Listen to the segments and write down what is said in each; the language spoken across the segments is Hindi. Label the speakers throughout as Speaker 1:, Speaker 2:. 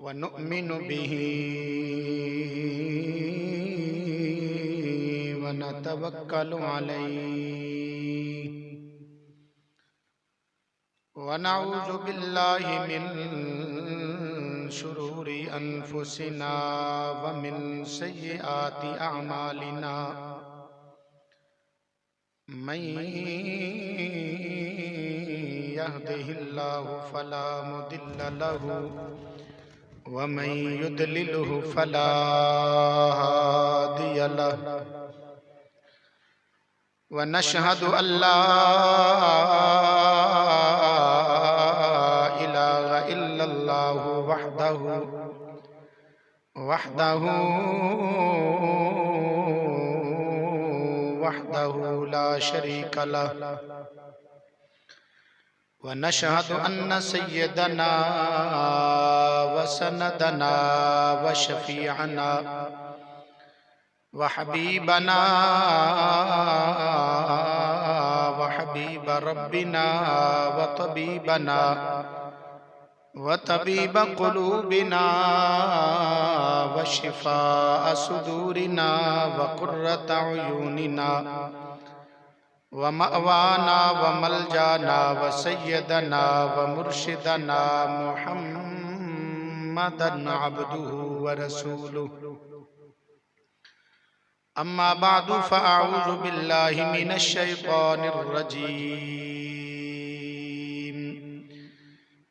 Speaker 1: व नुअ्मिनु बिही व नतवक्कलु अलैहि व नऊज़ु बिल्लाहि मिन शुरूरि अनफुसिना व मिन सय्यिआति अअमालिना मन यहदिहिल्लाहु फला मुदिल्ल लहु व मन युद्लिलहु फला हादिय लहु व नशहदु अल्ला इलाहा इल्लल्लाहु वहदहु ला शरीक लहु व नशहदु अन्न सय्यदना व सनदना व शफीअना व हबीबना व हबीब रब्बिना व तबीबना व तबीब क़ुलूबिना व शिफ़ाअ सुदूरिना व क़ुर्रत अयूनिना व मअवाना व मलजाना व सय्यदना व मुर्शिदना मुहम्मदन अब्दुहु व रसूलुहु अम्मा बादु फ़अऊज़ु बिल्लाहि मिनश शैतानिर रजीम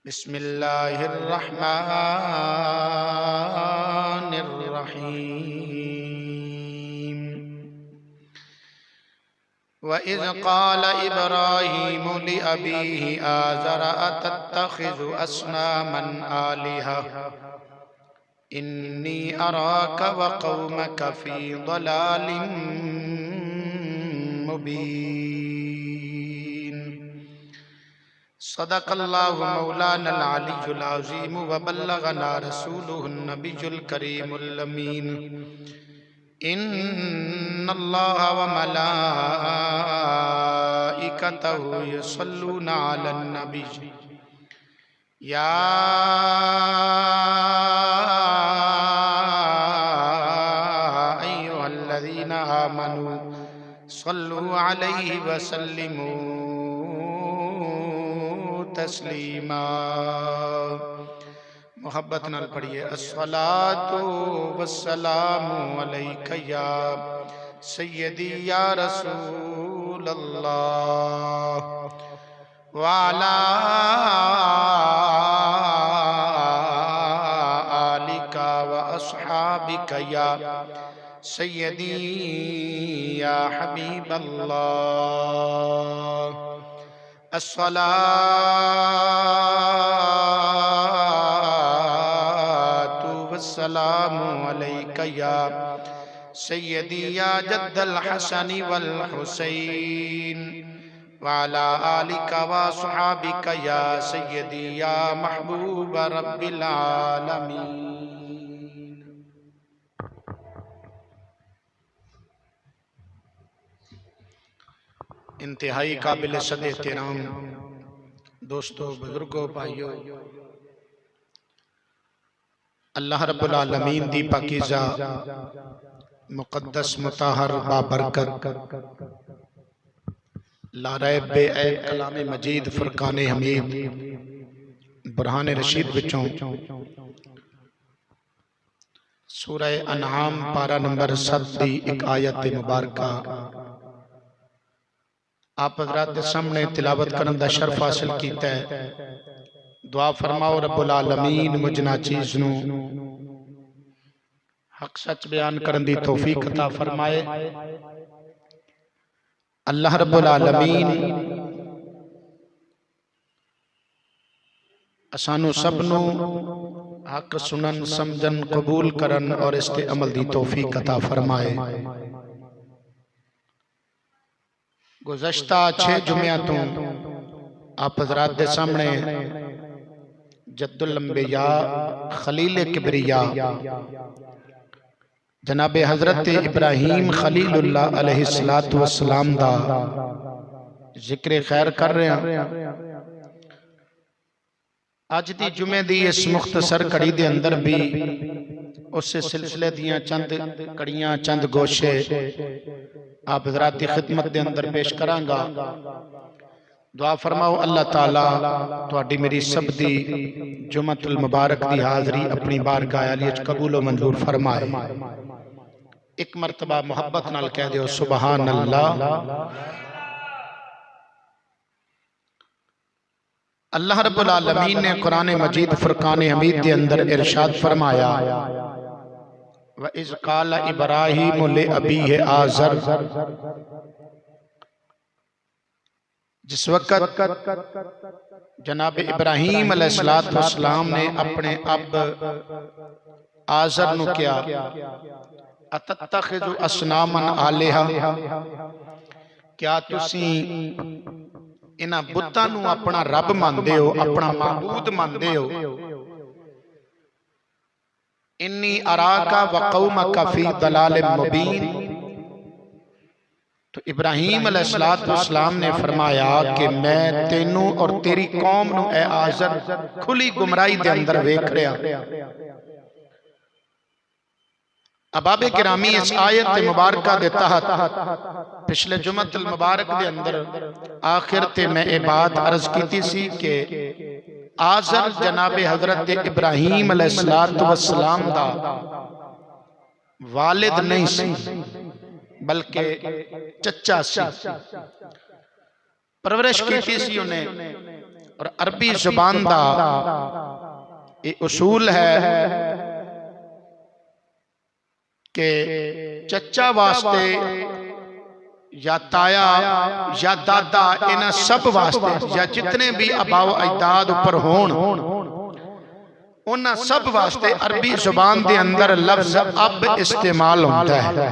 Speaker 1: बिस्मिल्लाहिर रहमानिर रहीम व इज़ क़ाल इब्राहीमु लिअबीहि आज़र अतत्तख़िज़ु अस्नामन आलिहा इन्नी अराक व क़ौमक फ़ी ज़लालिम मुबीन सदक़ल्लाहु मौलानल अलियुल अज़ीम व बल्लगना रसूलुहुन नबियुल करीमुल अमीन इन्नल्लाह व मलाइकतहु युसल्लूना अलन नबी या अय्युहल्लज़ीना आमनू सल्लू अलैहि व सल्लिमू तस्लीमा। मोहब्बत नाल पढ़िए अस्सलातु वस्सलामु अलैका या सय्यदी या रसूल अल्लाह व अला आलिका व अस्हाबिका या सय्यदी या हबीब अल्लाह अस्सलातु वस्सलामु अलैका या सय्यदी या जद्दल हसनी वल हुसैन व अला आलिका व अस्हाबिका या सय्यदी या महबूब रब्बिल आलमीन। इंतहाई काबिल सद एहतराम दोस्तों, बुजुर्गों, भाइयों, अल्लाह रब्बुल आलमीन दी पाकीज़ा मुक़द्दस मुताहर बाबरकत ला रैब बेऐब कलाम मजीद फुरकान हमीद बुरहान रशीद विचों सूरह अनआम पारा नंबर 7 दी एक आयत मुबारका आप हज़रात के सामने तिलावत करने का शर्फ हासिल किया है। दुआ फरमाओ रब्बुल आलमीन मुझना चीज़ नू हक सच बयान करने की तौफीक अता फरमाए। अल्लाह रब्बुल आलमीन असानू सबनू हक सुनन समझन कबूल करन और इस ते अमल की तौफीक अता फरमाए। गुज़श्ता 6 जुम्मों तो आप हज़रात के सामने जद्दुल अंबिया खलील किबरिया जनाबे हज़रत इब्राहीम खलीलुल्लाह अलैहिस्सलातु वस्सलाम दा जिक्र खैर कर रहे हैं। अज दी जुमे दी इस मुख्तसर कड़ी दे अंदर भी उस सिलसिले दियां चंद कड़ियां चंद गोशे आप हज़रात दी खिदमत दे अंदर पेश करांगा। दुआ फरमाओ अल्लाह ताला तुहाडी मेरी सब दी जुमतुल मुबारक दी हाज़री अपनी बारगाह अली च कबूल व मंजूर फरमाए। एक मरतबा मुहब्बत नाल कह दिओ सुबहान अल्लाह। अल्लाह रब्बुल आलमीन ने कुरान मजीद फुरकान हमीद के अंदर इरशाद फरमाया व इज़ क़ाला इब्राहीम लि अबीहि आज़र। जिस वक़्त जनाब इब्राहीम अलैहिस्सलातु वस्सलाम ने अपने अब आज़र नु क्या अतत्तखिज़ु अस्नामन आलिहा, क्या तुसी इन्हां बुतां नूं अपना रब मानदे हो, अपना माबूद मानदे हो। इन्नी अराका व कौमका फी दलालिम मुबीन। तो इब्राहीम अलैहिस्सलातु वस्सलाम ने फरमाया कि मैं तेनू और तेरी कौम नूं ए आज़र खुली गुमराही दे अंदर वेख रहा। अबाबे किरामी इस आयत मुबारक दे तहत पिछले जुमतुल मुबारक दे अंदर आखिर ते मैं ये बात अर्ज की सी कि आज़र जनाबे हजरत इब्राहीम अलैहिस्सलातु वस्सलाम दा वालिद नहीं सी बल्कि चचा सी। परवरिश की सी उन्हें। और अरबी जुबान दा ये उसूल है कि चचा वास्ते या ताया या दादा इन्हां सब वास्ते या जितने भी अबाव अजदाद ऊपर होण उन्हां सब वास्ते अरबी जुबान दे अंदर लफ्ज अब इस्तेमाल होता है।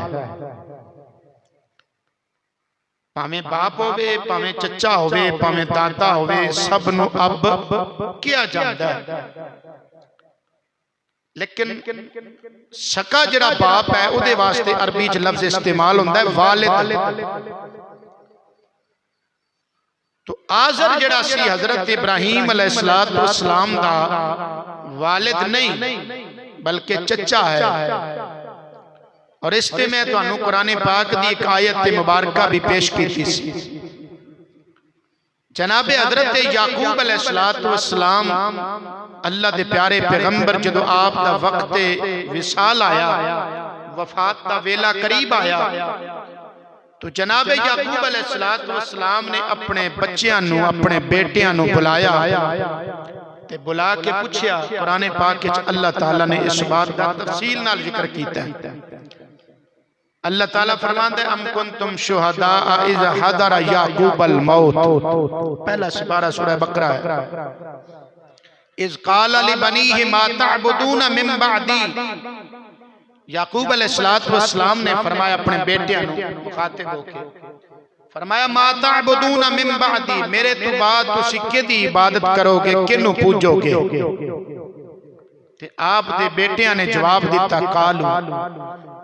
Speaker 1: भावें बाप होवे, भावें चचा होवे, भावें दादा होवे, सब नूं अब किया जाता है। लेकिन सका जिहड़ा बाप है उहदे वास्ते अरबी च लफ्ज इस्तेमाल होंदा है वालिद। तो आज़र जिहड़ा सी हजरत इब्राहीम अलैहिस्सलातु वस्सलाम दा वालिद नहीं बल्कि चचा है। और इस पे मैं तुहानू कुरान पाक दी एक आयत मुबारक भी पेश की सी। जनाबे हजरत याकूब अलैहिस्सलातु वस्सलाम अल्लाह दे प्यारे पैगंबर जदों आप दा वक्त विसाल आया, वफात दा वेला करीब आया, तो जनाबे याकूब अलैहिस्सलातु वस्सलाम ने अपने बच्चियां नू अपने बेटियां नू बुलाया ते बुला के पूछया। कुरान पाक विच अल्लाह ताला ने इस बात दा तफसील नाल जिक्र कीता है। अल्लाह ताला फरमांदा है अम कुंतुम शुहदा इज़ हदरा याकूबल मौत। पहला सिपारा सूरह बकरा है। इज़ क़ाला लिबनीहि मा तअबुदून मिन बअदी। याकूब अलैहिस्सलातु वस्सलाम ने फरमाया अपने बेटियां नू मुखातिब होके फरमाया मा तअबुदून मिन बअदी, मेरे तो बाद तुसी किहदी इबादत करोगे, किनू पूजोगे। ते आप दे बेटियां ने जवाब दिता कालू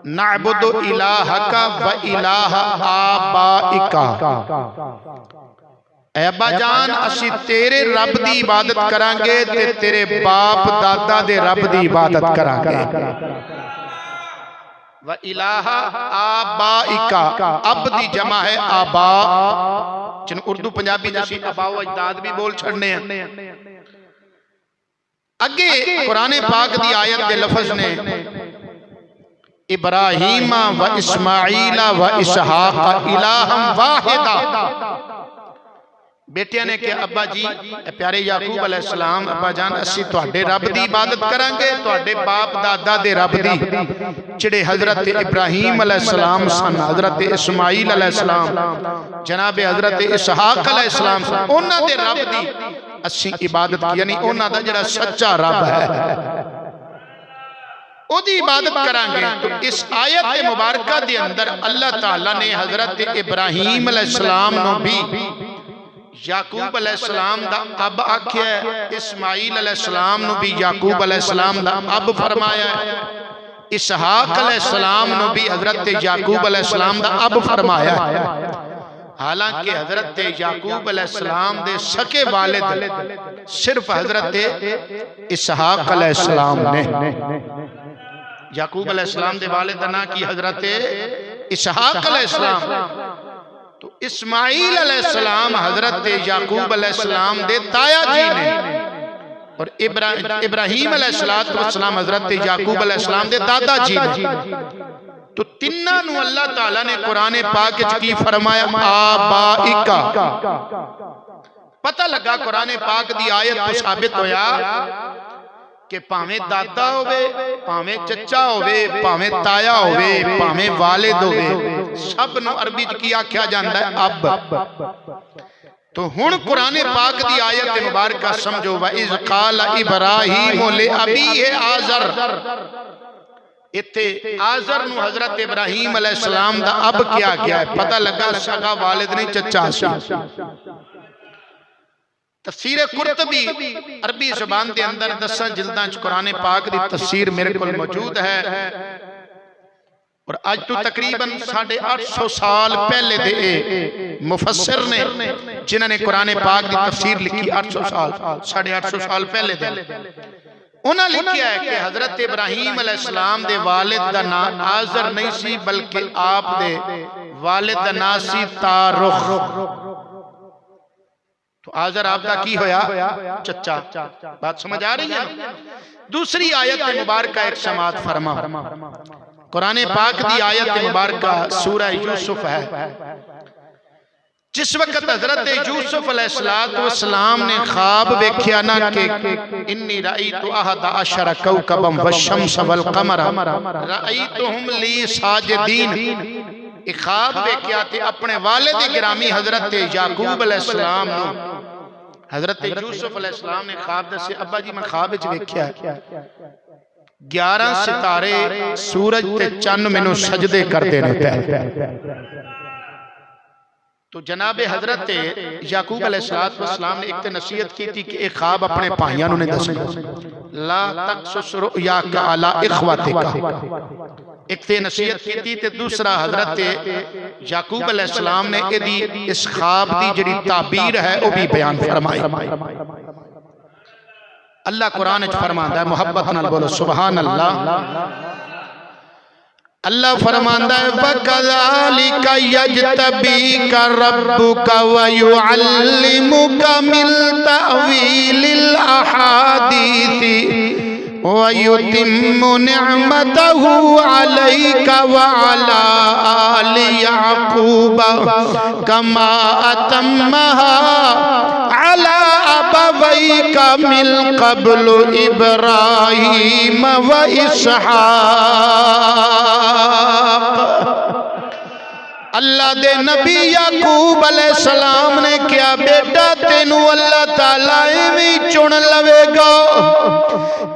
Speaker 1: नअबुदु इलाहका व इलाहा आबाइका। ऐ अब्बा जान असी तेरे रब दी इबादत करांगे ते तेरे बाप दादा दे रब दी इबादत करांगे। व इलाहा आबाइका, अब दी जमा है आबा, जिन उर्दू पंजाबी जैसी अबाओ अजदाद भी बोल छड़ने हैं। अगे कुरान पाक दी आयत के लफ्ज ने इब्राहीम व इस्माईल व इसहाक इलाहम वाहिदा। बेटियां ने कहा अब्बा जी प्यारे याकूब अलैहिस्सलाम अब्बा जान असी तुहाडे रब दी इबादत करांगे, तुहाडे बाप दादा दे रब दी, जिहड़े हजरत इब्राहीम अलैहिस्सलाम सन, हजरत इस्माईल अलैहिस्सलाम, जनाबे हजरत इसहाक अलैहिस्सलाम सन, उन्हां दे रब दी असी इबादत की, यानी उन्हां दा जिहड़ा सच्चा रब है ओदी इबादत करांगे। तो इस आयत मुबारका दे अंदर अल्लाह ताला ने हजरत इब्राहीम अलैहिस्सलाम नु भी याकूब अलैहिस्सलाम दा अब आख्या है, इस्माईल अलैहिस्सलाम नु भी याकूब अलैहिस्सलाम दा अब फरमाया है, इसहाक अलैहिस्सलाम नु भी हजरत याकूब अलैहिस्सलाम दा अब फरमाया है। हालांकि हजरत याकूब अलैहिस्सलाम दे सके वालिद सिर्फ हजरत इसहाक अलैहिस्सलाम ने। याकूब अलैहिस्सलाम दे वालिद दा नाम की हजरत इसहाक अलैहिस्सलाम। तो इस्माइल अलैहिस्सलाम हजरत याकूब अलैहिस्सलाम दे ताया जी ने और इब्राहीम अलैहिस्सलाम हजरत याकूब अलैहिस्सलाम दे दादा जी ने। तो तिन्ना नू अल्लाह ताला ने कुरान पाक च की फरमाया आबाइका। पता लगा कुरान पाक दी आयत तो साबित होया कि भावें दादा होवे, भावें चचा होवे, भावें ताया होवे, भावें वालिद होवे, सब नू अरबी च की आख्या जांदा है अब। तो हुण कुरान पाक दी आयत मुबारक समझो व इज़ क़ाल इब्राहीम ले अबीहि आज़र। इत्थे आज़र नू हजरत इब्राहीम अलैहिस्सलाम दा अब क्या गया है, पता लगा सगा वालिद नहीं चचा सी। तफसीर कुरतुबी अरबी ज़बान दे अंदर 10 जिल्दां च कुरान पाक दी तफसीर मेरे कोल मौजूद है और आज तो तकरीबन 850 साल पहले दे मुफस्सिर ने जिन्होंने कुरान पाक दी तफसीर लिखी 800 साल 850 साल पहले दे उन्हें लिखा है कि हजरत इब्राहीम अलैहिस्सलाम दे वालिद दा नाम आज़र नहीं सी बल्कि आप दे वालिद दा नाम सी तारुख। तो आज़र आपदा की होया चचा। बात समझ आ रही है। दूसरी आयत मुबारक एक समात फरमा कुरान पाक दी आयत मुबारक सूरह यूसुफ है। जिस वक्त हजरत यूसुफ अलैहिस्सलाम ने ख्वाब देखा ना कि इन्नी रअयतु अहद अशर कौकबम वश्शम्स वल कमर रअयतुहुम ली साजिदीन। एक ख्वाब देखा ते अपने वालिद गिरामी हजरत याकूब अलैहिस्सलाम नु हजरत यूसुफ अलैहिस्सलाम ने ख्वाब दसे अब्बा जी मैं ख्वाब विच वेख्या 11 सितारे सूरज ते चंद मैनू सजदे करते रहते। तो जनाबे हजरत याकूब अलैहिस्सलाम ने एक ते नसीहत की थी कि एक ख्वाब अपने भाइयों ने दसना ला तक़सुस रुया अला इख्वतिका। एक ते नसीहत की थी ते दूसरा हजरत याकूब अलैहिस्सलाम ने एदी इस ख्वाब दी जिहड़ी ताबीर है वो भी बयान फरमाई। अल्लाह कुरान च फरमांदा है मोहब्बत नाल बोलो सुभान अल्लाह। अल्लाह फरमांदा है वकज़ालिका यजतबीका रब्बुका व युअल्लिमुका मिन तअवीलिल अहादीसी व युतिम्मु निअमतहु अलैका व अला आलि याकूब कमा अतम्महा अला अबवैका मिन क़ब्लु इब्राहीम व इसहाक। अल्लाह दे नबी याकूब अलैहिस्सलाम ने क्या बेटा तेनू अल्लाह ताला इवें चुन लवेगा,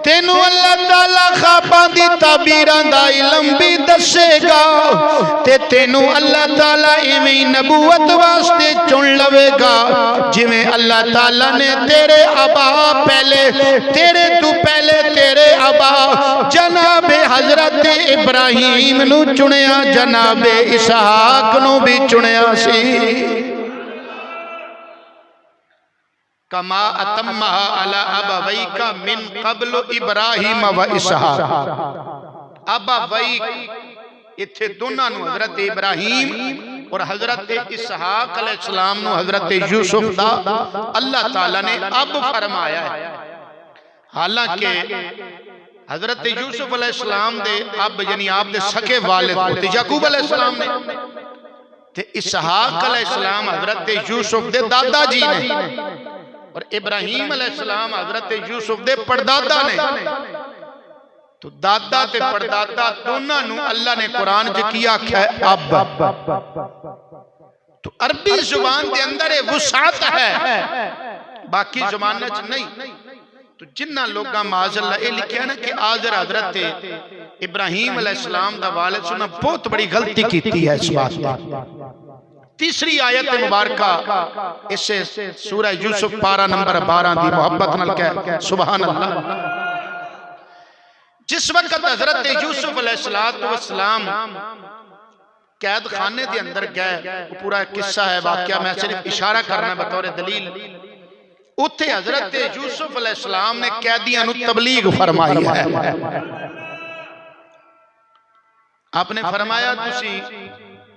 Speaker 1: तेनू अल्लाह ताला ख्वाबां दी ताबीरां दा इल्म भी दसेगा ते तेनू अल्लाह ताला इवें नबूवत वास्ते चुन लवेगा जिवें अल्लाह ताला ने तेरे अबा पहले तेरे तू पहले तेरे अबा जनाबे हजरत इब्राहीम नू चुनिया, जनाबे इसहाक नू भी चुनिया सी। कमा अतम्महा अला अबवैका मिन क़ब्लु इब्राहीम व इसहाक। अबवैक इत्थे दोनों नू हजरत इब्राहीम और हजरत इसहाक अलैहिस्सलाम नू हजरत यूसुफ दा अल्लाह ताला ने अब फरमाया है। हालांकि हजरत यूसुफ अलैहिस्सलाम दे अब यानी आप दे सके वालिद होते याकूब अलैहिस्सलाम ने ते इसहाक अलैहिस्सलाम हजरत यूसुफ दे दादा जी ने और इब्राहीम अलैहिस्सलाम हजरत यूसुफ दे परदादा ने। तो दादा ते परदादा दोनों नू अल्लाह ने कुरान च की आख्या है अब। तो अरबी जुबान दे अंदर ये वसात है, बाकी जुबान च नहीं। तो जिन्ना लोगा माज़अल्लाह ये लिखा है ना कि आज़र हजरत इब्राहीम अलैहिस्सलाम दा वालिद सुना बहुत बड़ी गलती की है इस बात में। तीसरी आयत मुबारक इससे सूरह यूसुफ पारा नंबर 12 दी मोहब्बत नाल कह सुभान अल्लाह। जिस वक्त हजरत यूसुफ अलैहिस्सलाम कैद खाने के अंदर गए, पूरा किस्सा है, वाकया मैं सिर्फ इशारा करना बतौर दलील। उत्थे हजरत यूसुफ अलैहिस्सलाम ने कैदियां नूं तबलीग फरमाई है। आपने फरमाया तुसी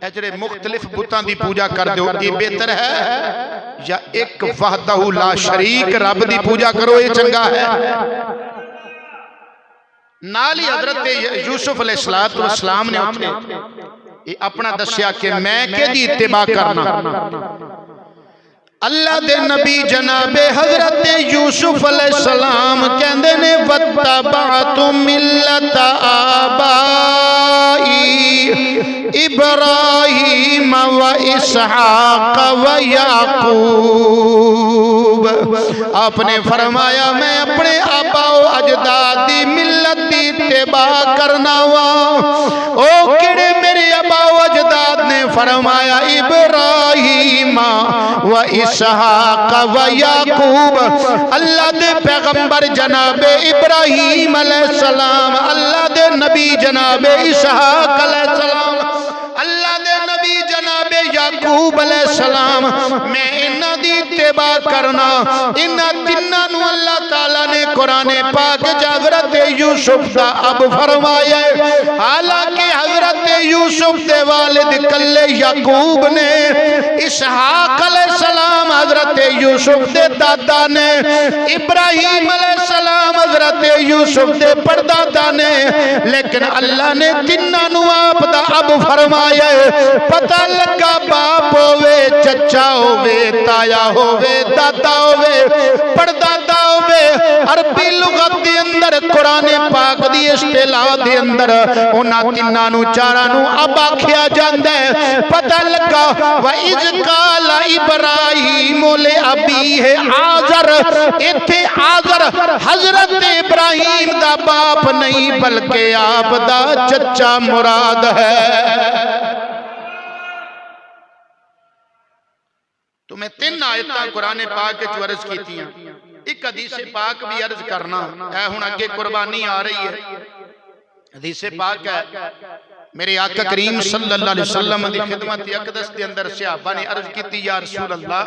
Speaker 1: जिहड़े मुख्तलिफ बुतां दी पूजा कर दो, ये बेहतर है या एक वहदहू ला शरीक रब दी पूजा करो, ये चंगा है? नाल ही हजरत यूसुफ अलैहिस्सलाम ने उत्थे अपना दस्या कि मैं केदी इत्तिबा करना। अल्लाह दे नबी जनाबे हजरत यूसुफ अलैहिस्सलाम कहंदे ने वत्तबातु मिल्लत आबाई इब्राहीम व इसहाक व याकूब। आपने फरमाया मैं अपने आबाओ अजदाद दी मिल्लत दी इत्तिबा करना वा। ओ किड़े मेरे आबाओ अजदाद ने फरमाया इब्राहीम व इसहाक व याकूब। अल्लाह दे पैगंबर जनाबे इब्राहीम अलैहिस्सलाम, अल्लाह दे नबी जनाबे इसहाक अलैहिस्सलाम, अल्लाह दे नबी जनाबे याकूब अलैहिस्सलाम, मैं इन्हां दी इत्तिबा करना। इन्हां तिन्नां नूं अल्लाह ताला ने कुरान पाक हजरत यूसुफ दा अब फरमाया। हालांकि हजरत यूसुफ दे वालिद कल्ले याकूब ने, इसहाक अलैहिस्सलाम हजरत यूसुफ दे दादा ने, इब्राहीम अलैहिस्सलाम हजरत यूसुफ दे परदादा ने, लेकिन अल्लाह ने तिन्नां नूं आप दा अब फरमाया। पता लगा बाप होवे, चचा होवे, ताया होवे, दादा होवे, परदादा होवे, अरबी लुगत दे अंदर कुरान पाक दी इस्तिलाह दे अंदर उन्हां तिन्नां नूं चारां नूं अब आखिया जांदा है। पता लगा व इज़ काल इब्राहीम ले अबीह आज़र, इत्थे आज़र हजरत इब्राहीम दा बाप नहीं बल्कि आप दा चचा मुराद है। तो मैं तीन आयतां कुरान पाक च अर्ज कीतियां, एक हदीस पाक भी अर्ज करना है। हुण अगे कुर्बानी आ रही है, हदीस पाक है मेरे आका करीम सल्लल्लाहु अलैहि वसल्लम दी खिदमत अक़दस दे अंदर सहाबा ने अर्ज की या रसूल अल्लाह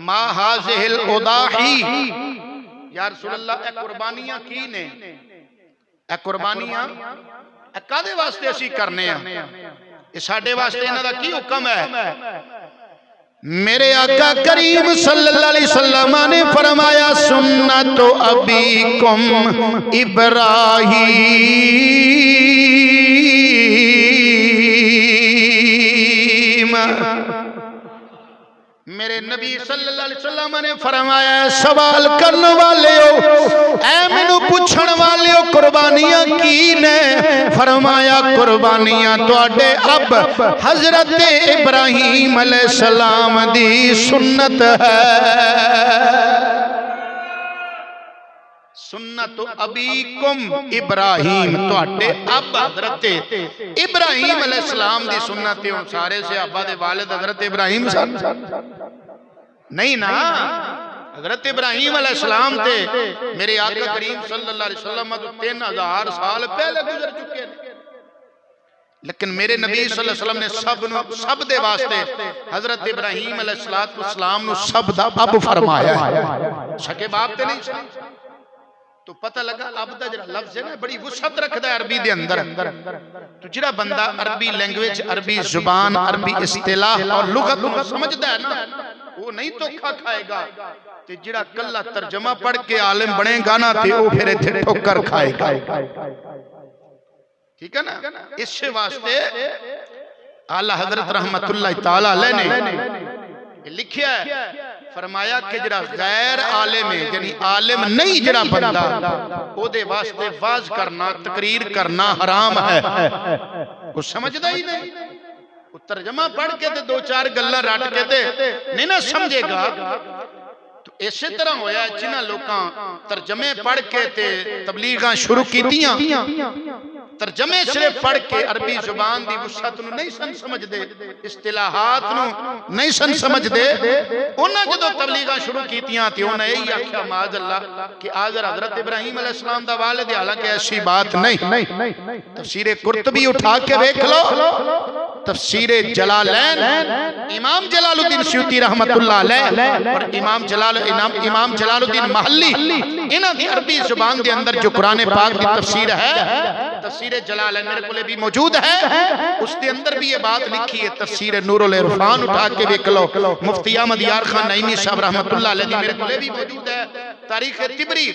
Speaker 1: मा हाज़िहिल उदाही, या रसूल अल्लाह ए कुर्बानियां की ने, ए कुर्बानियां कादे वास्ते असी करने आ, ये साडे वास्ते इन्हां दा की हुक्म है? मेरे आका करीम सल्लल्लाहु अलैहि वसल्लम ने फरमाया सुन्नत अबीकुम इब्राहीम, मेरे नबी सल्लल्लाहु अलैहि वसल्लम ने फरमाया सवाल करने वाले हो, ऐ मैनू पूछण वाले हो कुर्बानियां की ने? फरमाया कुर्बानियां तुहाडे अब हजरत इब्राहीम अलैहिस्सलाम दी सुन्नत है। सुन्नत अबीकुम इब्राहीम, तुहाडे अब हजरत इब्राहीम अलैहिस्सलाम दी सुन्नत है। सारे सहाबा दे वालिद हजरत इब्राहीम सन नहीं ना? हजरत इब्राहीम अलैहिस्सलाम ते मेरे आका करीम सल्लल्लाहु अलैहि वसल्लम तो 3000 साल पहले गुजर चुके हैं, लेकिन मेरे नबी सल्लल्लाहु अलैहि वसल्लम ने सब दे वास्ते हजरत इब्राहीम अलैहिस्सलाम नु सब दा अब फरमाया है। सके बाप ते नहीं। तो पता लगा अब दा जरा लफ्ज है ना बड़ी वसअत रखदा है अरबी दे अंदर। तो जिहड़ा बंदा अरबी लैंग्वेज, अरबी जुबान, अरबी इस्तिलाह और लुगत को समझदा है ना, वो नहीं धोखा खाएगा। ते जिहड़ा कल्ला तर्जमा पढ़ के आलिम बनेगा ना, ते वो फिर इत्थे ठोकर खाएगा। ठीक है ना? इस वास्ते आला हजरत रहमतुल्लाह तआला अलैह ने लिखिया है, फरमाया कि जरा गैर आलिम है, यानी आलिम नहीं जरा बंदा, ओदे वास्ते वाज करना, तकरीर करना हराम है। वो समझदा ही नहीं, वो तर्जमा पढ़ के ते दो चार गल्लां रट के ते नहीं ना समझेगा। तो इस तरह होया जिन्हां लोकां तर्जमे पढ़ के ते तबलीगां शुरू कीतियां, तर्जमे सिर्फ पढ़ के अरबी जुबान की वसअत नूं नहीं सन समझदे, इस्तिलाहात नूं नहीं सन समझदे। उन्हां जदों तबलीगां शुरू कीतियां ते उन्हां यही आख्या माज अल्लाह कि आज़र हज़रत इब्राहीम अलैहिस्सलाम दा वालिद, हालांकि ऐसी बात नहीं। तफसीर कुर्तुबी उठा के देख लो, तफसीर जलालैन इमाम जलालुद्दीन सयूती रहमतुल्लाह अलैह और इमाम जलालुद्दीन महल्ली, इन्हां दी अरबी जुबान के अंदर जो कुरान पाक की तफसीर है, तफसीर जलालैन मेरे को भी मौजूद है, उसके अंदर भी ये बात लिखी है। तफसीर नूरुल इरफान उठा के देख लो, मुफ्ती अहमद यार खान नईमी साहब रहमतुल्लाह अलैह मेरे को भी मौजूद है। तारीख तिबरी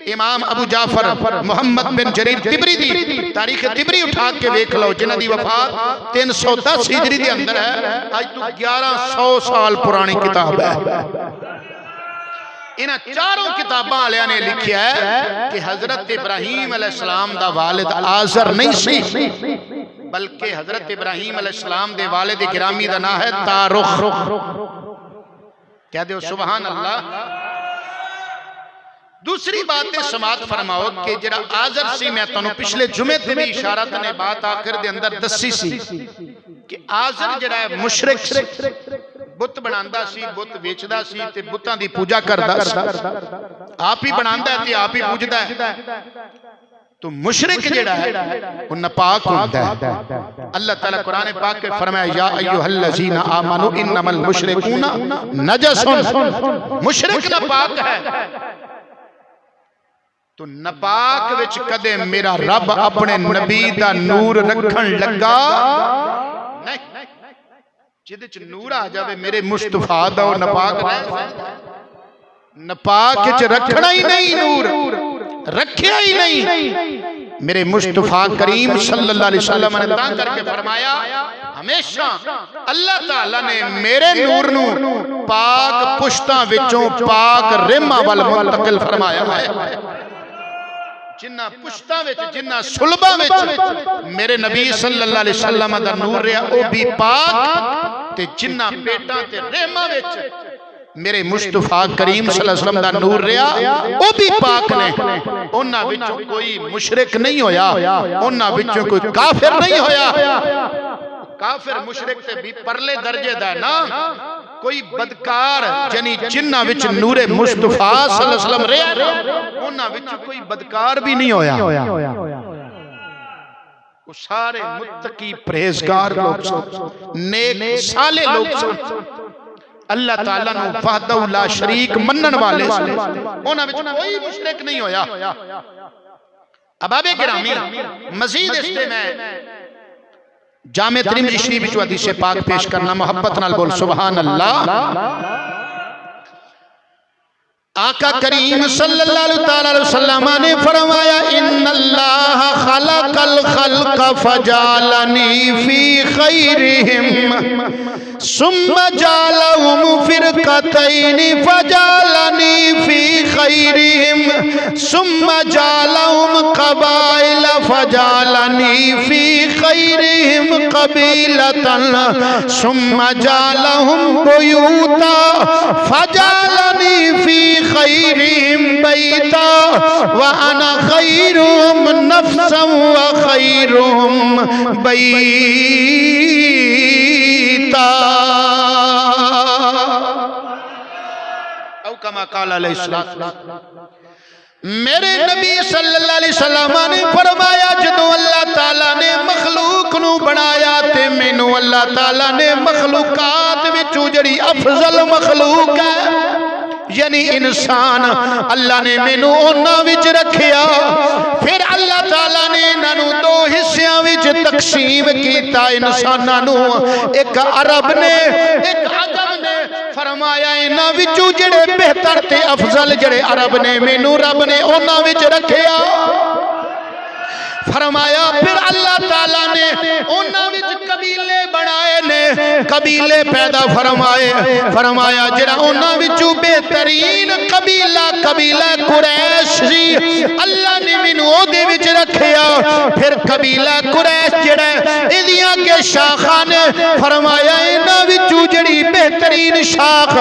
Speaker 1: इमाम अबू जाफर मोहम्मद बिन जरीर तिबरी दी तारीख तिबरी उठा के देख लो, जिन्हां दी वफात 310 हिजरी के अंदर है। आज तो 1100 साल पुरानी किताब है। इन चारों किताबों वालियां ने लिखा है कि हजरत इब्राहीम अलैहिस्सलाम दा वालिद आज़र नहीं सी, बल्कि हजरत इब्राहीम अलैहिस्सलाम दे वालिद गिरामी दा नाम है तारुख। कह दो सुभान अल्लाह। दूसरी बात है समात फरमाओ कि जरा आज़र सी, मैं तुहानू पिछले जुमे ते भी इशारा ने बात आखिर दे अंदर दसी सी कि आज़र जरा मुशरिक बुत बनांदा सी, बुत वेचदा सी ते बुतां दी पूजा करदा सी, आप ही बनांदा है ते आप ही पूजदा है। तो मुशरिक जेड़ा है वो नापाक होता है। अल्लाह ताला कुरान पाक में फरमाया या अय्युहल्लज़ीना आमनू इन्नमल मुशरिकूना नजसुन, मुशरिक नापाक है। तो नापाक विच कदे मेरा रब अपने नबी दा नूर रखन लगा नहीं, जिदे च नूर आ जावे मेरे मुस्तफा दा ओ नापाक रह सकदा, नापाक च रखना ही नहीं, नूर रखिया ही नहीं। मेरे मुस्तफा करीम सल्लल्लाहु अलैहि वसल्लम ने तां करके फरमाया, हमेशा अल्लाह ताला ने मेरे नूर नू पाक पुश्तां विचों पाक रिमां वल मुंतकिल फरमाया है। जिन्ना पुश्तां विच जिन्ना सुलबां विच मेरे नबी सल्लल्लाहु अलैहि वसल्लम दा नूर रहा ओ भी पाक, ते जिन्ना पेटां ते रहमां विच मेरे मुस्तफा करीम सल्लल्लाहु अलैहि वसल्लम दा नूर रहा ओ भी पाक ने। उन्हां विचों कोई मुशरिक नहीं होया, उन्हां विचों कोई काफिर नहीं होया। काफिर मुशरिक ते भी परले दर्जे दा ना, कोई बदकार यानी जिन्हां विच नूरे मुस्तफा सल्लल्लाहु अलैहि वसल्लम रहा उन्हां विच कोई बदकार भी नहीं होया। वो सारे मुत्तकी परहेजगार लोग सन, नेक साले लोग सन, अल्लाह ताला नू वहदहू ला शरीक मनन वाले सन, उन्हां विच कोई मुशरिक नहीं होया। अबाबे गिरामी मजीद इसते मैं जामे तिरमिज़ी शरीफ विच हदीस पाक पेश करना, मोहब्बत नाल बोल सुभान अल्लाह। आका करीम सल्लल्लाहु अलैहि वसल्लम ने फरमाया इन्नल्लाह खलकल खल्क फजालनी फी खैरिहिम सुम्मा जालहुम फिरकतैन फजालनी फी खैरिहिम सुम्मा जालहुम कबाइल फजालनी फी खैरिहिम कबीलतन सुम्मा जालहुम बुयूता फजालनी फी खैरिहिम बैता व अना खैरुहुम नफ्सन व खैरुहुम बैता औ कमा क़ाल अलैहिस्सलाम। मेरे नबी सल्लल्लाहु अलैहि वसल्लम ने फरमाया जदों अल्लाह ताला ने मखलूक नू बनाया ते मैनू अल्लाह ताला ने मखलूकात विचों जड़ी अफजल मखलूक है यानी इंसान अल्लाह ने मैनू उन्हां विच रखिया। फिर अल्लाह ताला ने इन्हां नू दो हिस्सियां विच तकसीम कीता इंसानां नू, एक अरब ने एक अजम ने। फरमाया इन्हां विचों जेड़े बेहतर ते अफजल जेड़े अरब ने मैनू रब ने उन्हां विच रखिया। फरमाया फिर अल्लाह ताला ने उन्हां विच कबीले बनाए ने, कबीले पैदा फरमाए। फरमाया जरा उन्हां विचों बेहतरीन कबीला कबीला कुरैश सी, अल्लाह ने मैनू ओदे विच रखिया। फिर कबीला कुरैश जेड़ा इदियां के शाखा ने, फरमाया इन्हां विचों जड़ी बेहतरीन बेहतरीन शाख,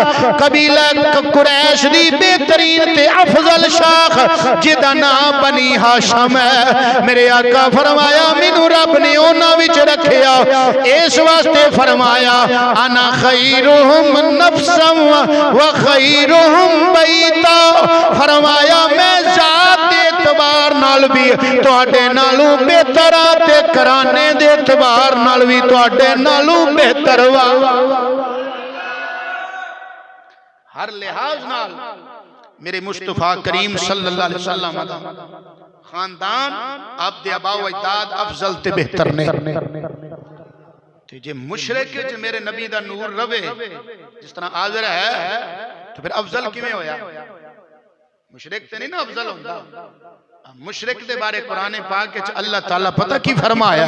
Speaker 1: कबीला कुरैश दी बेहतरीन ते अफजल शाख जिदा नाम बनी हाशम है। मेरे आका फरमाया मैनू रब ने उन्हां विच रखिया, इस वास्ते फरमाया अना खैरुहुम नफ्सम व खैरुहुम बैता। फरमाया मैं जात दे एतबार नाल भी तुहाडे नालों बेहतर आ ते घराने दे एतबार नाल भी तुहाडे नालों बेहतर वा। हर लिहाज नाल मेरे मुस्तफा करीम सल्लल्लाहु अलैहि वसल्लम दा खानदान आपदे आबा व अजदाद अफजल ते बेहतर ने। ते जे मुशरिक च मेरे नबी दा नूर रवे जिस तरह आजर है तो फिर अफजल किवें होया? मुशरिक ते नहीं ना अफजल होंदा। मुशरिक दे बारे कुरान पाक विच अल्लाह ताला पता की फरमाया?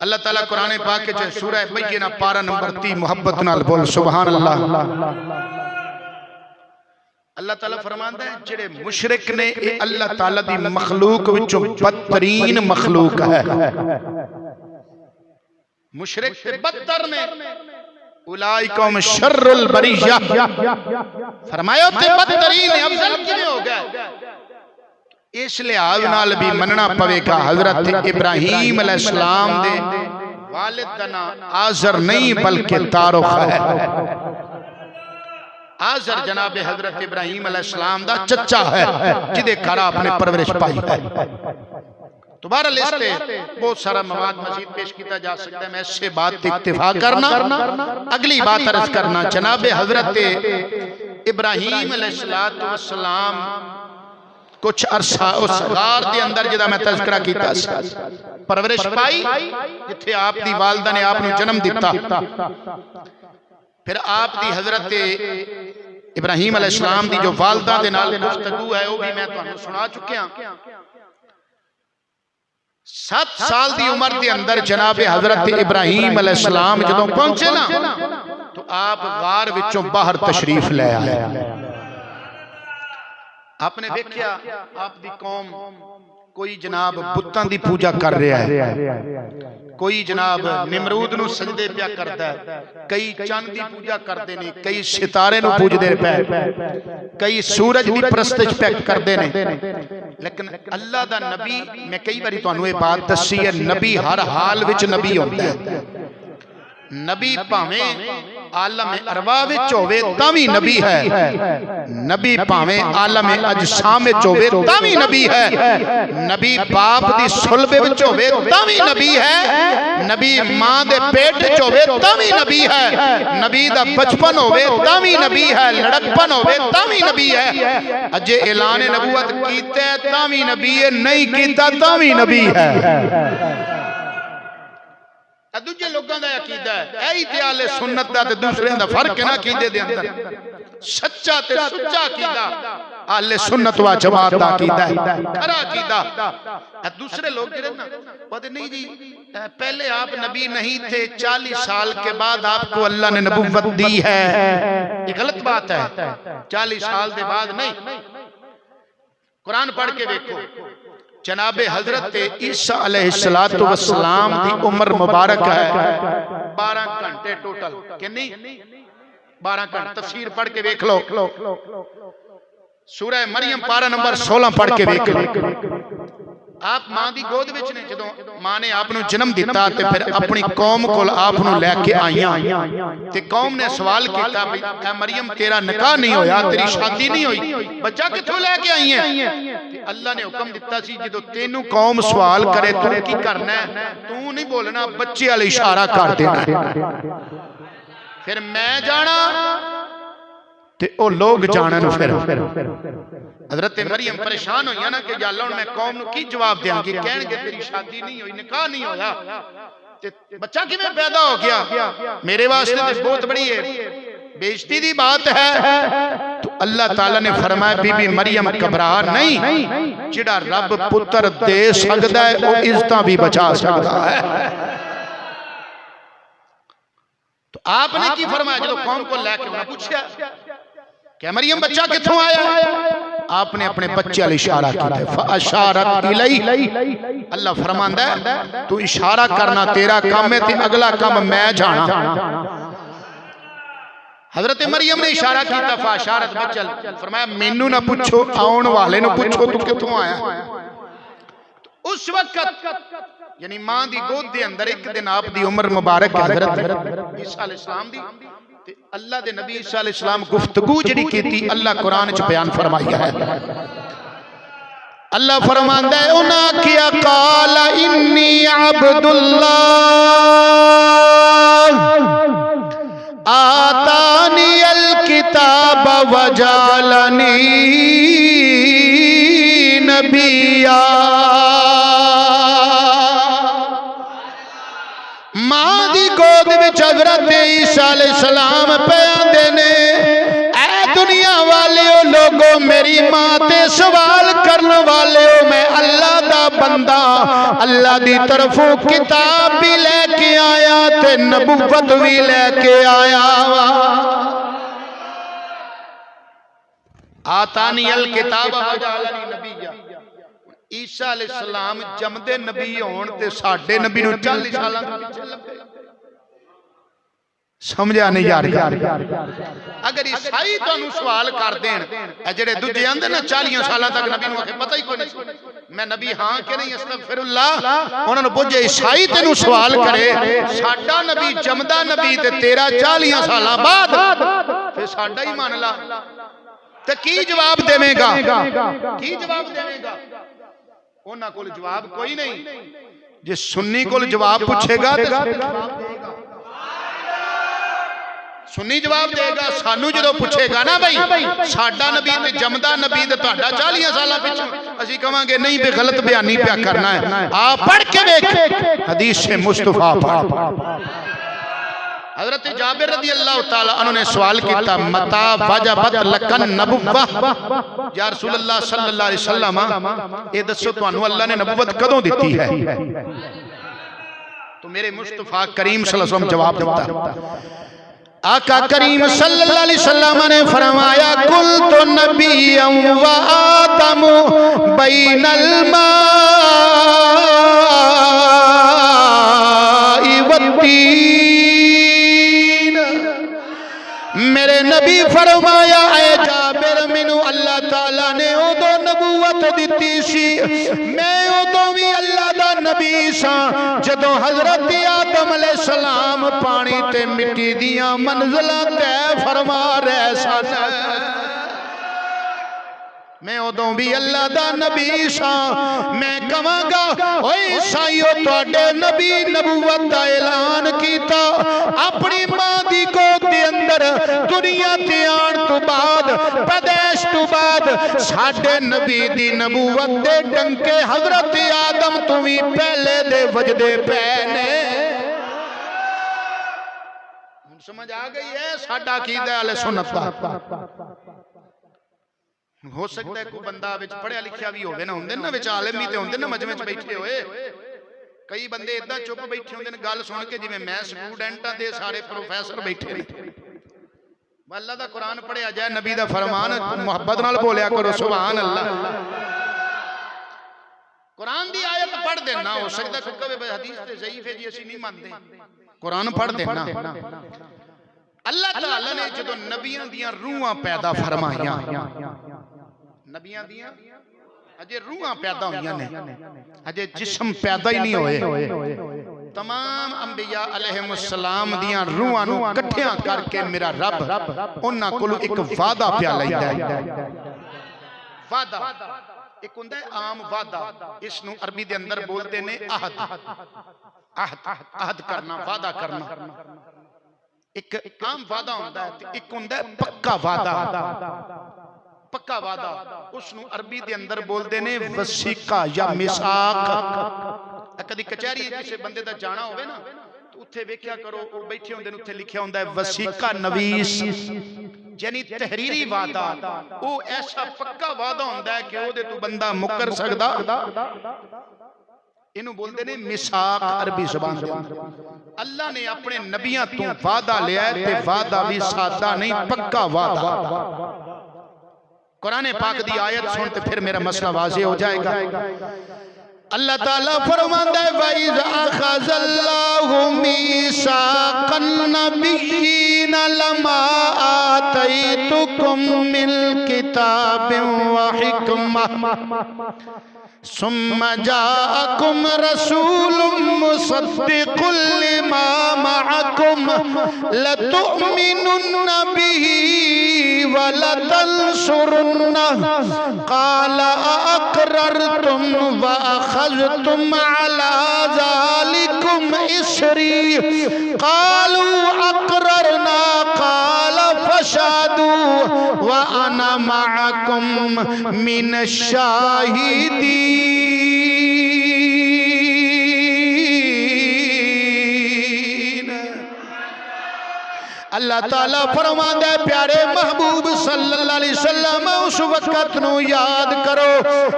Speaker 1: अल्लाह ताला कुरान पाक विच सूरह बय्यिना पारा नंबर 30 मोहब्बत नाल बोल सुभान अल्लाह। अल्लाह ताला फरमांदा है जेड़े मुशरिक ने ये अल्लाह ताला दी मखलूक विचों बदतरीन मखलूक है। मुशरिक ते बदतर ने, उलाइकुम शर्रुल बरिया। फरमाया ते बदतरीन अफजल किवें हो गए? इस लिहाज नाल भी मनना पवेगा हजरत इब्राहीम अलैहिस्सलाम दे वालिद दा नाम आजर नहीं बल्कि तारुख है। आजर जनाब हजरत इब्राहीम अलैहिस्सलाम दा चचा है जिदे घर आपने परवरिश पाई है। दोबारा लिस्ट बहुत सारा मवाद मजीद पेश किया जा सकता है, मैं इससे बात इत्तिफा करना अगली बात अर्ज करना। जनाब हजरत इब्राहीम अलैहिस्सलाम कुछ अरसा उस गार के अंदर जिदा मैं तज़किरा किया परवरिश पाई जिथे आप दी वालदा ने आप जन्म दिता। फिर आप दी हजरत इब्राहीम अलैहिस्सलाम दी जो वालदा दे नाल गुफ्तगू है वो भी मैं तुहानू सुना चुकिया। 7 साल दी उम्र के अंदर जनाब हजरत इब्राहीम अलैहिस्सलाम जदों पहुंचे ना तो आप गार विचों बाहर तशरीफ ले आए। आपने देखिया आप दी कौम कोई जनाब बुत्तां दी पूजा कर रहा है, कोई जनाब निमरूद नू सजदे पिया करता है, कई चंद दी पूजा करते ने, कई सितारे नू पूजदे पे, कई सूरज दी परस्तिश पे करते ने। लेकिन अल्लाह दा नबी, मैं कई बारी तुहानू ये बात दसी है, नबी हर हाल विच नबी होंदा है। नबी भावें आलम अरवा विच होवे तावी नबी है, नबी भावें आलम अजसाम विच होवे तावी नबी है, नबी बाप दी सुलबे विच होवे तावी नबी है, नबी मां दे पेट विच होवे तावी नबी है, नबी दा बचपन होवे तावी नबी है, लड़कपन होवे तावी नबी है, अजे ऐलान नबूवत कीता तावी नबी है, नहीं कीता तावी नबी है। दूजे लोगों का अकीदा है, यही ते आले सुन्नत दा ते दूसरे दा फर्क है ना अकीदे दे अंदर। सच्चा ते सुच्चा अकीदा आले सुन्नत व जमात दा अकीदा है, खरा अकीदा। दूसरे लोग जिहड़े ना कहते नहीं जी पहले आप नबी नहीं थे, 40 साल के बाद आपको अल्लाह ने नबूवत दी है, ये गलत बात है। 40 साल के बाद नहीं, कुरान पढ़ के देखो जनाबे हजरत ईसा अलैहिस्सलातु वस्सलाम दी उम्र मुबारक है 12 घंटे टोटल, कितनी 12 घंटे। तफसीर पढ़ के देख लो, सूरह मरियम पारा नंबर 16 पढ़ के देख लो। आप मां दी गोद विच ने, जदों मां ने आप नू जन्म दिता ते फिर अपनी कौम कोल आप नू लैके आईयां ते कौम ने सवाल किया भी ऐ मरियम तेरा निकाह नहीं होया, तेरी शादी नहीं हुई, बच्चा कित्थों लैके आई है? अल्लाह ने हुक्म दिता सी जदों तेनू कौम सवाल करे तू की करना है, तू नहीं बोलना, बच्चे वाले इशारा कर देना, फिर मैं जाना ते ओ लोग जानन। फिर हजरत मरियम परेशान होई ना कि अल्लाह हुण मैं कौम नू की जवाब देंगी, कहणगे तेरी शादी नहीं हुई, निकाह नहीं होया, ते बच्चा किवें पैदा हो गया? मेरे वास्ते ते बहुत बड़ी है बेइज्जती दी बात है। तो अल्लाह ताला ने फरमाया बीबी मरियम घबरा नहीं, जिहड़ा रब पुत्र दे सकदा है वो इज्जतां भी बचा सकदा है। तो आपने की फरमाया जब कौम को लेके उन्हें पूछा क्या मरियम बच्चा कित्थों आया? आपने अपने बच्चे वाले इशारा किया, फअशारत इलैहि। अल्लाह फरमांदा है तू इशारा करना तेरा काम है ते अगला काम मैं जाना। हजरत मरियम ने इशारा किया फाशारत बचल, फरमाया मैनू ना पूछो, आउन वाले नु पूछो तू किथों आया। उस वक्त यानी मां दी गोद दे अंदर एक दिन आप दी उम्र मुबारक हजरत ईसा अलैहिस्सलाम दी ते अल्लाह दे नबी ईसा अलैहिस्सलाम गुफ्तगू जड़ी कीती अल्लाह कुरान च बयान फरमाया है। अल्लाह फरमांदा है उन्हां किया काला इन्नी अब्दुल्लाह आतानी अल किताब वजालनी नबिया। मां दी गोद विच हज़रत ईसा अलैहिस्सलाम पे आंदे ने, ऐ दुनिया वालिओ लोगो मेरी मां ते सवाल करने वालिओ, मैं अल्लाह दा बंदा अल्लाह दी तरफों किताब भी लेके आया ते नबुव्वत भी लेके आया वा। आतानी अल किताब वजालनी नबिया। ईसा अलैहिस्सलाम जमदे नबी होण ते साडे नबी नूं 40 सालां दे पिछे लगे। समझा नहीं यार? अगर ईसाई तुहानू सवाल कर देन, जेड़े दूजे आंदे ना 40 सालां तक नबी नूं आखे पता ही कोई नहीं मैं नबी हां कि नहीं, अस्तगफिरुल्लाह, उन्हां नूं पुछे ईसाई तेनू सवाल करे साडा नबी जमदा नबी ते तेरा 40 सालां बाद, फिर साडा ही मान ला, ते की जवाब देवेगा? की जवाब देवेगा? उन्हां कोल जवाब कोई नहीं। जे सुन्नी कोल जवाब पूछेगा तो सुन्नी जवाब देगा। सानू जो पूछेगा ना भाई साडा नबी ते जमदा नबी ते तुहाडा 40 साल पिछों, असीं कहांगे नहीं भी गलत बयानी पिया करना है। आप पढ़ के देख हदीस से मुस्तफा पढ़। हजरत जाबिर रज़ी अल्लाह तआला अन्हु ने सवाल किया मता वजबत लकन नबुव्वह, या रसूल अल्लाह सल्लल्लाहु अलैहि वसल्लम ये दसो तुहानू अल्लाह ने नबुव्वत कदों दिती है? तो मेरे मुस्तफा करीम सल्लल्लाहु अलैहि वसल्लम जवाब दिता, आका करीम सल्लल्लाहु अलैहि वसल्लम ने फरमाया कुल तो नबिय्यम व आदम बैनल माई वत्तीन। मेरे नबी फरमाया ऐ जाबिर मैनू अल्लाह ताला ने उदों नबूवत दिती सी, मैं उदों भी अल्लाह दा नबी सा जदों हजरत आदम अलैहिस्सलाम पानी ते मिट्टी दियां मंजिलां तय फरमा रहे सन। मैं उदों भी अल्लाह दा नबी सा। मैं कहांगा ओए ईसाईओ तुहाडे नबी नबूवत दा ऐलान कीता अपनी मां दी गोद दे अंदर दुनिया ते आण तो बाद, पैदाइश तो बाद साडे नबी दी नबूवत दे डंके हजरत आदम तो भी पहले दे वजदे पे ने। समझ आ गई है साडा अकीदा अहले सुन्नत दा। हो सकता है कोई बंदा विच पढ़िया लिखिया भी होवे ना, होंदे ना विच आलिम भी ते होंदे ना मजमे च बैठे होए, कई बंदे इदां चुप बैठे होंदे ने गल सुन के जिवें मैं स्टूडेंटां दे सारे प्रोफेसर बैठे ने। अल्लाह दा कुरान पढ़िया जाए, नबी दा फरमान मुहब्बत नाल बोलिया करो सुभान अल्लाह। कुरान दी आयत पढ़ देना, हो सकदा कोई कहे हदीस ते ज़ईफ है जी असीं नहीं मानते, कुरान पढ़ देना। अल्लाह ताला ने जदों नबियां दियां रूहां पैदा फरमाइयां, नबियां दियां अजे रूहां पैदा होईयां ने, अजे जिस्म पैदा ही नहीं होए। तमाम अंबिया अलैहिमुस्सलाम दियां रूहां नूं इकट्ठियां करके मेरा रब उन्हां कोलों एक वादा पिया लैंदा है। वादा एक हुंदा है आम वादा, इसनूं अरबी दे अंदर बोलदे ने अहद। अहद अहद करना, वादा करना। एक आम वादा होंदा है, एक होंदा है पक्का वादा। पक्का वादा उसनूं अरबी दे अंदर बोलदे ने वसीका या मिसाक। कदी कचहरी किसी बंदे दा जाना होवे ना तो उत्थे वेख्या करो वो बैठे होंदे ने, उत्थे लिखिया होंदा है वसीका नवीस, यानी तहरीरी वादा। वो ऐसा पक्का वादा होंदा है कि ओदे तो बंदा मुकर सकदा। इन्हों बोलते ने मिसाक अरबी ज़बान दे अंदर। अल्लाह ने अपने नबियां तो वादा लिया है ते वादा भी सादा नहीं, पक्का वादा। कुरान पाक दी आयत सुन ते फिर मेरा मसला वाज़े हो जाएगा। अल्लाह ताला फरमांदा है वइज़ अख़ज़ल्लाहु मीसाक़न नबिय्यीना लमा आतैतुकुम मिन किताबिन व हिकमह सुम्मा जाअकुम रसूलुम मुसद्दिक़ुल लिमा मअकुम लतुअमिनुन्न बिही व लतंसुरुन्नह क़ाल अअक़ररतुम व अख़ज़तुम अला ज़ालिकुम इस्री क़ालू अक़ररना क़ाल फ़शहदू व अना मअकुम मिनश शाहिदीन। अल्लाह ताला फरमांदा है प्यारे महबूब सल्लल्लाहु अलैहि वसल्लम उस वक्त नू याद करो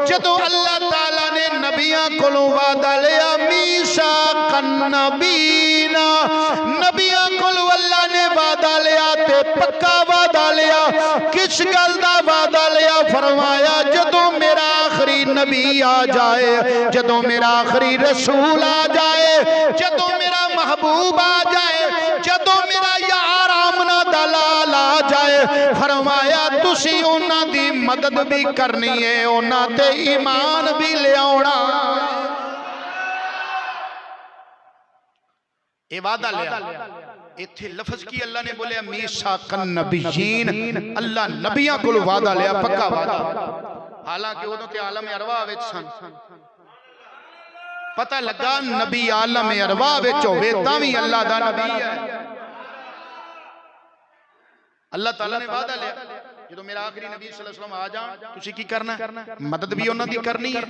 Speaker 1: जदों अल्लाह ताला ने नबियां कोलों वादा लिया मीसाक़न नबीना नबियां कोलों अल्लाह ने वादा लिया ते पक्का वादा लिया। किस गल दा वादा लिया? फरमाया जदों मेरा आखिरी नबी आ जाए, जदों मेरा आखिरी रसूल आ जाए, जदों मेरा महबूब आ जाए, जदों मेरा यार आमना दलाल आ जाए, फरमाया तुसी उन्हां दी मदद भी करनी है, उन्हां ते ईमान भी लियाउणा। ये वादा लिया। इत्थे लफ्ज की अल्लाह ने बोलिया मीसाक़न नबिय्यीन, अल्लाह नबियां कोल वादा लिया, पक्का वादा। हालांकि उदों ते आलम अरवा विच सन, पता लगा नबी आलम अरवा विच होवे तां भी अल्लाह दा नबी है। अल्लाह ताला ने वादा लिया जो मेरा आखिरी नबी सल्लल्लाहु अलैहि वसल्लम आ जान तुसी की करना, मदद भी उन्हां दी करनी है।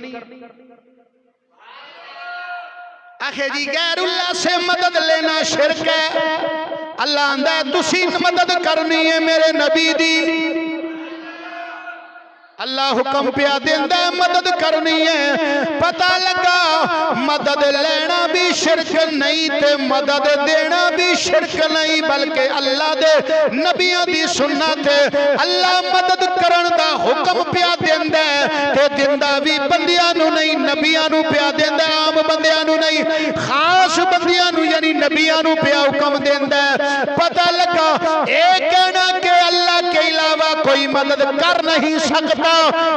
Speaker 1: आखे जी गैरुल्लाह से मदद लेना शिरक है। अल्लाह आंदा है तुसी मदद करनी है मेरे नबी दी। अल्लाह हुक्म पिया देंदा है मदद करनी है। पता लगा मदद लेना भी शिरक नहीं ते मदद देना भी शिरक नहीं, बल्कि अल्लाह दे नबियां दी सुन्नत है। अल्लाह मदद करन दा हुक्म पिया देंदा है ते दिंदा भी बंदियां नू नहीं, नबियां नू पिया देंदा, आम बंदियां नू नहीं, खास बंदियां नू यानी नबियां नू पिया हुक्म देंदा है। पता लगा ए कहना कि अल्लाह के अलावा कोई मदद कर नहीं सकता,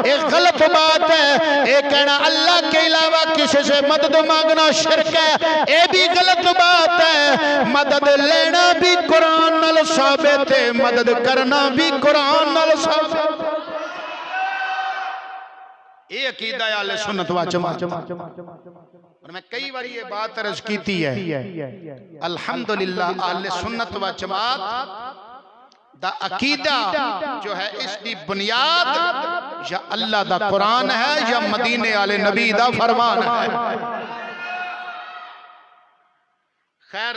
Speaker 1: एक गलत बात है। ये कहना अल्लाह के अलावा किसी से मदद मांगना शिरक है, ये भी गलत बात है। मदद लेना भी कुरान नाल साबित है, मदद करना भी कुरान नाल साबित। ये अकीदा है अहले सुन्नत व जमात। और मैं कई बार ये बात अर्ज की है, अल्हम्दुलिल्लाह अहले सुन्नत व जमात दा अकीदा जो है इसकी बुनियाद या अल्लाह दा कुरान है या मदीने वाले नबी दा फरमान है। खैर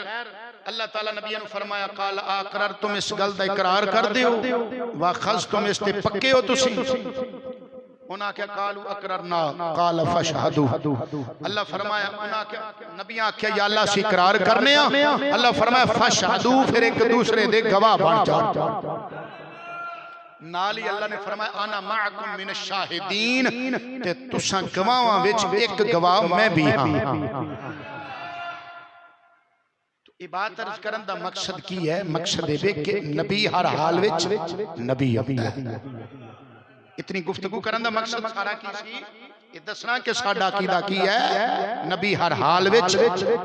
Speaker 1: अल्लाह ताला नबियां नू फरमाया काल अक़रर तुम इस गल दा इकरार कर दियो व खज़ तुम इस ते पक्के हो तुसी। उन्हां क्या कालू अक़ररना काल फ़शहदू। अल्लाह फरमाया उन्हां क्या नबियां आख्या या अल्लाह सी इकरार करने आ। अल्लाह फरमाया फ़शहदू फिर एक दूसरे दे गवाह बन जाओ। नाल ही अल्लाह ने फरमाया आना मअकुम मिनश शाहिदीन, ते तुसां गवाहां विच एक गवाह मैं भी हां। तो बात अर्ज करन दा मकसद की है? मकसद ये कि नबी हर हाल विच नबी होंदा है। इतनी गुफ्तगू करन दा मकसद सारा की सी ये दसना कि साडा अकीदा की है, नबी हर हाल विच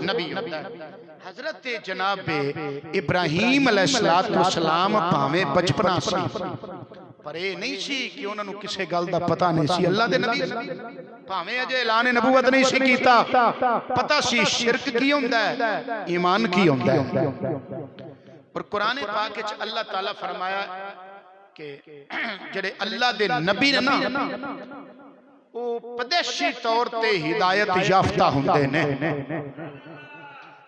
Speaker 1: नबी होंदा है। हजरत जनाब इब्राहीम अलैहिस्सलाम भावें बचपना सी पर ये नहीं सी कि उन्हां नू किसी गल दा पता नहीं सी। अल्लाह दे नबी भावें अजे ऐलान नबूवत नहीं सी कीता, पता सी शिरक की हुंदा है, ईमान की हुंदा है। और कुरान पाक विच अल्लाह ताला फरमाया कि जेड़े अल्लाह दे नबी ने ना वो पदेशी तौर ते हिदायत याफ्ता हुंदे ने।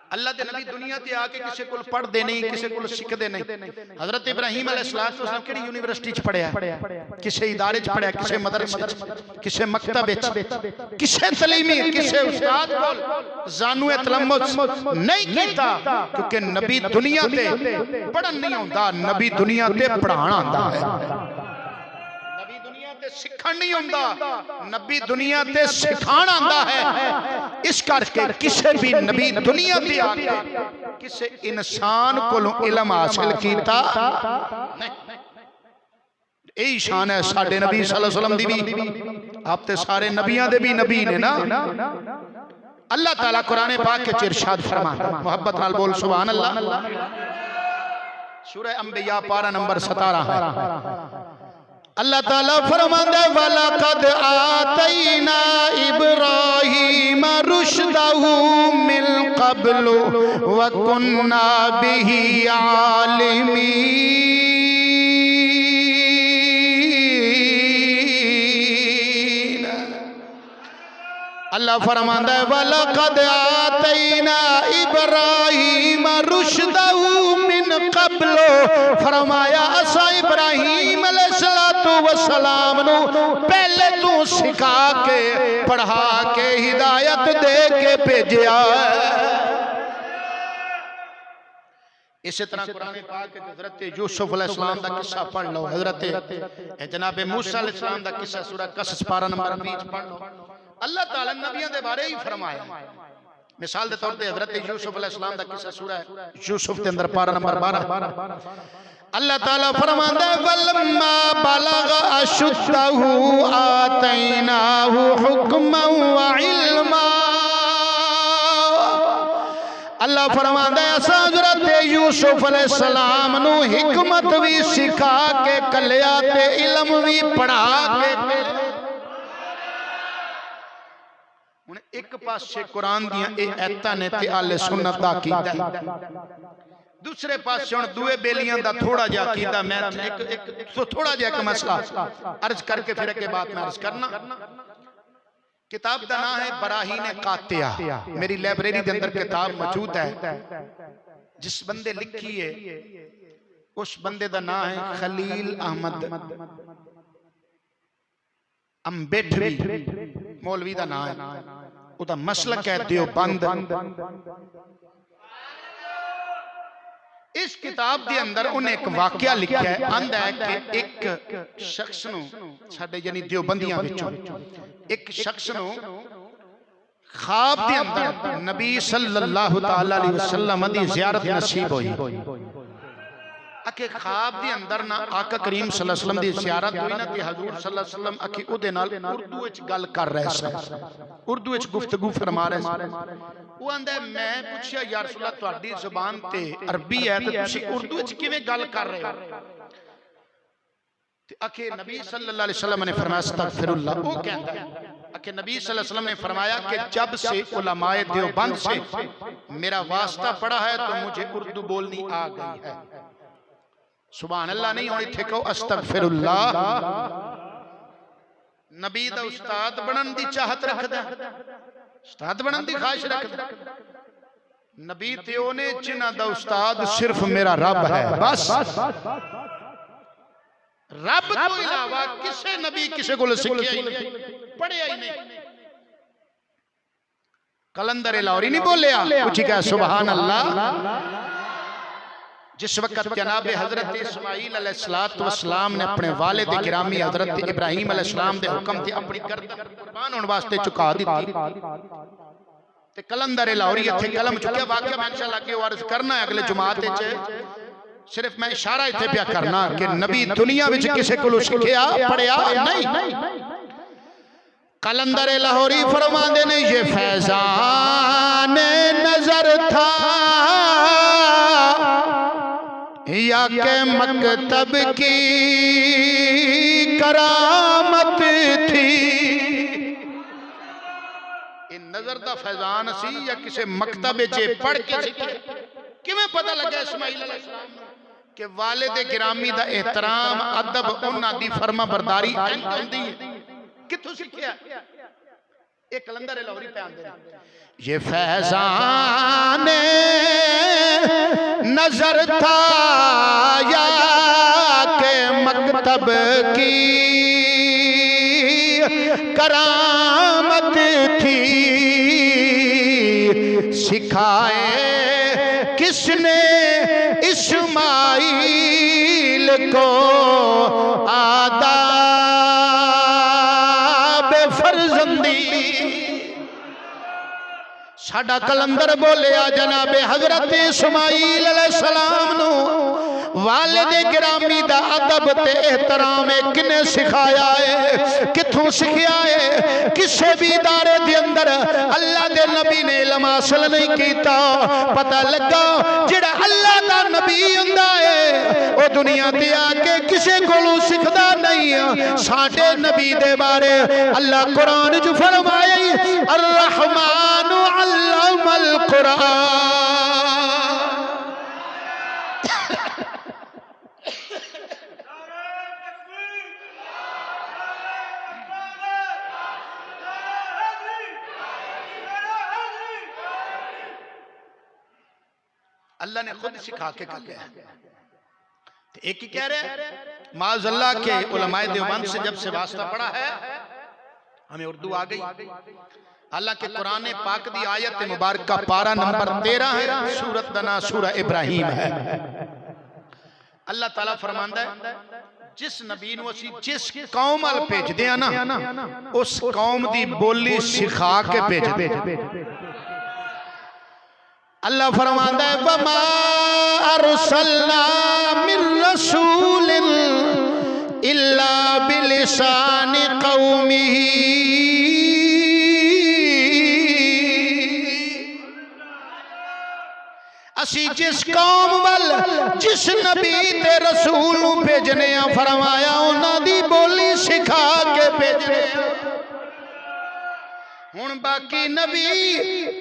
Speaker 1: अल्लाह दे नबी दुनिया ते आके किसी को पढ़ते नहीं, किसी को सीखते नहीं। हजरत इब्राहीम अलैहिस्सलाम केड़ी यूनिवर्सिटी च पढ़िया, किसी इदारे च पढ़िया, किसी मदरसे च, किसी मकतब विच, किसी तलीमी किसी उस्ताद कोल जानुए तलम्मुस नहीं कीता, क्योंकि नबी दुनिया ते पढ़न नहीं आंदा, नबी दुनिया ते पढ़ाना आंदा है। नबी दुनिया ते ते सिखण नहीं हुंदा, नबी दुनिया ते सिखाण आंदा है। इस करके किसी भी नबी दुनिया ते आके किसी इंसान कोलों इल्म हासिल कीता नहीं। यही शान है साडे नबी सल्लल्लाहु अलैहि वसल्लम दी भी। आप ते सारे नबियां दे भी नबी ने ना। अल्लाह ताला कुरान पाक के इरशाद फरमाता, मोहब्बत नाल बोल सुभान अल्लाह। सूरह अंबिया पारा नंबर 17 है। अल्लाह ताला फरमाता है वलक़द आतैना इब्राहीम रुश्दहू मिन क़ब्लु व कुन्ना बिही आलिमीन। अल्लाह फरमाता है वलक़द आतैना इब्राहीम रुश्दहू मिन क़ब्लु, फरमाया असा इब्राहीम अलैहिस्सलातु वस्सलाम नु पहले तू सिखा के पढ़ा के हिदायत दे के भेजा। इसी तरह कुरान पाक के हजरत यूसुफ अलैहिस्सलाम दा किस्सा पढ़ लो, हजरत जनाब मूसा अलैहिस्सलाम दा किस्सा सूरह कसस पारा नंबर 20 पढ़ लो। अल्लाह ताला नबियों के बारे ही फरमाया। मिसाल के तौर पर हजरत यूसुफ अलैहिस्सलाम दा किस्सा सूरह यूसुफ के अंदर पारा नंबर 12 अल्लाह ताला फरमाता है वलम्मा बलग अशुद्धहू आतैनाहू हुक्मन व इल्मा। अल्लाह फरमाता है असां हजरत यूसुफ अलैहिस्सलाम नु हिकमत भी सिखा के कलिया ते इल्म भी पढ़ा के। हुण एक पासे कुरान दियां ए आयतां ने ते आले सुन्नत दा अकीदा, दूसरे पासे हुण दुए बेलियां दा थोड़ा जिहा अकीदा। मैं एक थोड़ा जिहा एक मसला अर्ज करके फिर के बाद मैं अर्ज करना। किताब का नाम है बराहीन कातिया। मेरी लाइब्रेरी के अंदर किताब मौजूद है। जिस बंदे लिखी है उस बंदे का नाम है खलील अहमद अम्बेडवी, मौलवी का नाम है। उदा मसलक है देवबंद। इस किताब के अंदर उन्हें एक वाकया लिखा है। आंदा है कि एक शख्स नूं साडे यानी देवबंदियां विचों एक शख्स नूं ख्वाब के अंदर नबी सल्लल्लाहु तआला अलैहि वसल्लम दी ज़ियारत नसीब हुई। अके ख्वाब के अंदर ना आका करीम सल्लल्लाहु अलैहि वसल्लम दी ज़ियारत हुई ना ते हजूर सल्लल्लाहु अलैहि वसल्लम अके उहदे नाल उर्दू विच गल कर रहे सन, उर्दू विच गुफ्तगू फरमा रहे सन। वो आंदा मैं पूछया या रसूल अल्लाह तुहाडी ज़ुबान ते अरबी है ते तुसी उर्दू विच किवें गल कर रहे हो? ते अके नबी सल्लल्लाहु अलैहि वसल्लम ने फरमाया अस्तगफिरुल्लाह। वो कहता है अके नबी सल्लल्लाहु अलैहि वसल्लम ने फरमाया कि जब से उलमाए देवबंद से मेरा वास्ता पड़ा है तो मुझे उर्दू बोलनी आ गई है। सुभान अल्लाह नहीं होनी थे कहो अस्तगफिरुल्लाह। नबी दा उस्ताद बनन दी चाहत रखदा, उस्ताद बनन दी ख्वाहिश रखदा। नबी ते ओने जिन्हां दा उस्ताद सिर्फ मेरा रब है, बस रब तो इलावा किसी नबी किसी को सीखिया ही नहीं, पढ़िया ही नहीं। कलंदर लाहौरी नहीं बोलिया, पूछी क्या सुभान अल्लाह। जिस वक्त जनाब हजरत इस्माईल अलैहिस्सलातु वस्सलाम ने अपने वालिद गिरामी हजरत इब्राहीम अलैहिस्सलाम दे हुक्म ते अपनी गर्दन कुर्बान होने वास्ते झुका दी ते कलंदर लाहौरी इत्थे कलम चुकिया। वाकया मैं इंशाअल्लाह के अर्ज करना है अगले जुमात विच। सिर्फ मैं इशारा इत्थे पिया करना कि नबी दुनिया विच किसी कोलों सीखिया पढ़िया नहीं। कलंदर लाहौरी फरमाते ने ये फैजान नजर था या के मकतब की करामत थी। इन नजर दा फैजान सी या किसी मकतब च पढ़ के सीखे? किवें पता लगा इस्माईल अलैहिस्सलाम के वालिद गिरामी दा एहतराम अदब उन्हां दी फर्मा बरदारी इंज हुंदी है? कित्थों सीखिया? एक कलंदर लाहौरी पे आंदे ये फैजान नजर था या के मकतब की करामत थी। सिखाए किसने इस्माईल को आदाब साडा कलंदर बोलिया जनाबे हजरत इस्माइल अलैहिस्सलाम नु वालिद गिरामी दा अदब ते एहतराम किने सिखाया है, किथों सिखाया है? किसे भी इदारे दे अंदर अल्लाह दे नबी ने इल्म हासिल नहीं कीता। पता लगा जिहड़ा अल्लाह दा नबी हुंदा है वो दुनिया ते आके किसे कोलों सिखदा नहीं। साडे नबी दे बारे अल्लाह कुरान च फरमाया अर रहमान अल्लमल कुरान। अल्लाह ने खुद सिखा के कर लिया। एक ही कह रहे हैं माज़अल्लाह के उलमाए देवबंद से जब से वास्ता पड़ा है हमें उर्दू आ गई। अल्लाह के कुरान पाक दी आयत मुबारक का पारा नंबर 13 है, सूरत दा नाम सूरा इब्राहिम है। अल्लाह ताला फरमांदा है जिस नबी नूं असीं जिस कौम अल भेजदे आ ना उस कौम दी बोली सिखा के भेजदे। अल्लाह फरमांदा है वमा अरसलना मिर रसूलिन इल्ला बिलिसानि कौमिही। असी जिस कौम वल जिस नबी ते रसूल नूं भेजने आ फरमाया उन्हां दी बोली सिखा के भेजने। हुण बाकी नबी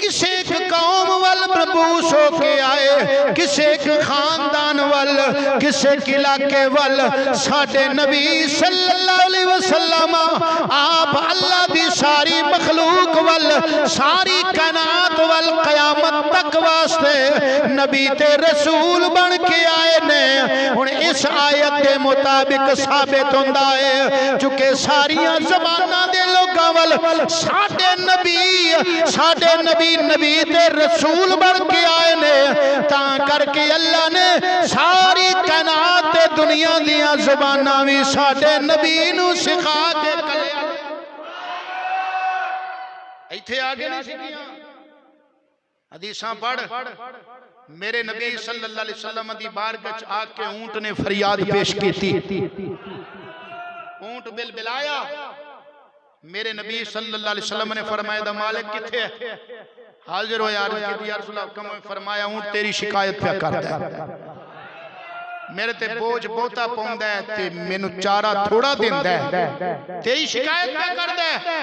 Speaker 1: किसे कौम वल मबूस होके आए, किसे खानदान वल, किसे इलाके वल। साडे नबी सल्लल्लाहु अलैहि वसल्लम आप अल्लाह दी सारी मखलूक वल, सारी कायनात वल कयामत तक वास्ते नबी ते रसूल बन के आए ने। हुण इस आयत के मुताबिक साबित हुंदा है चुके सारियां ज़बानां दे लोकां वल साडे नबी नबी ते रसूल बन के आए ने। तां करके अल्लाह ने सारी कायनात ते दुनिया दियां ज़बानां भी साडे नबी नूं सिखा के कलिया। इत्थे आगे नहीं सिखियां हदीसां पढ़। मेरे नबी सल्लल्लाहु अलैहि वसल्लम दी बारगाह च आके ऊंट ने फरियाद पेश की। ऊंट बिलबिलाया। मेरे नबी सल्लल्लाहु अलैहि वसल्लम ने फरमाया दा मालिक किथे है? हाजिर हो यार की या रसूल हुक्म फरमाया ऊंट तेरी शिकायत पे करदा है, मेरे ते बोझ बहुता पाउंदा है ते मेनू चारा थोड़ा दिंदा है, तेरी शिकायत पे करदा है।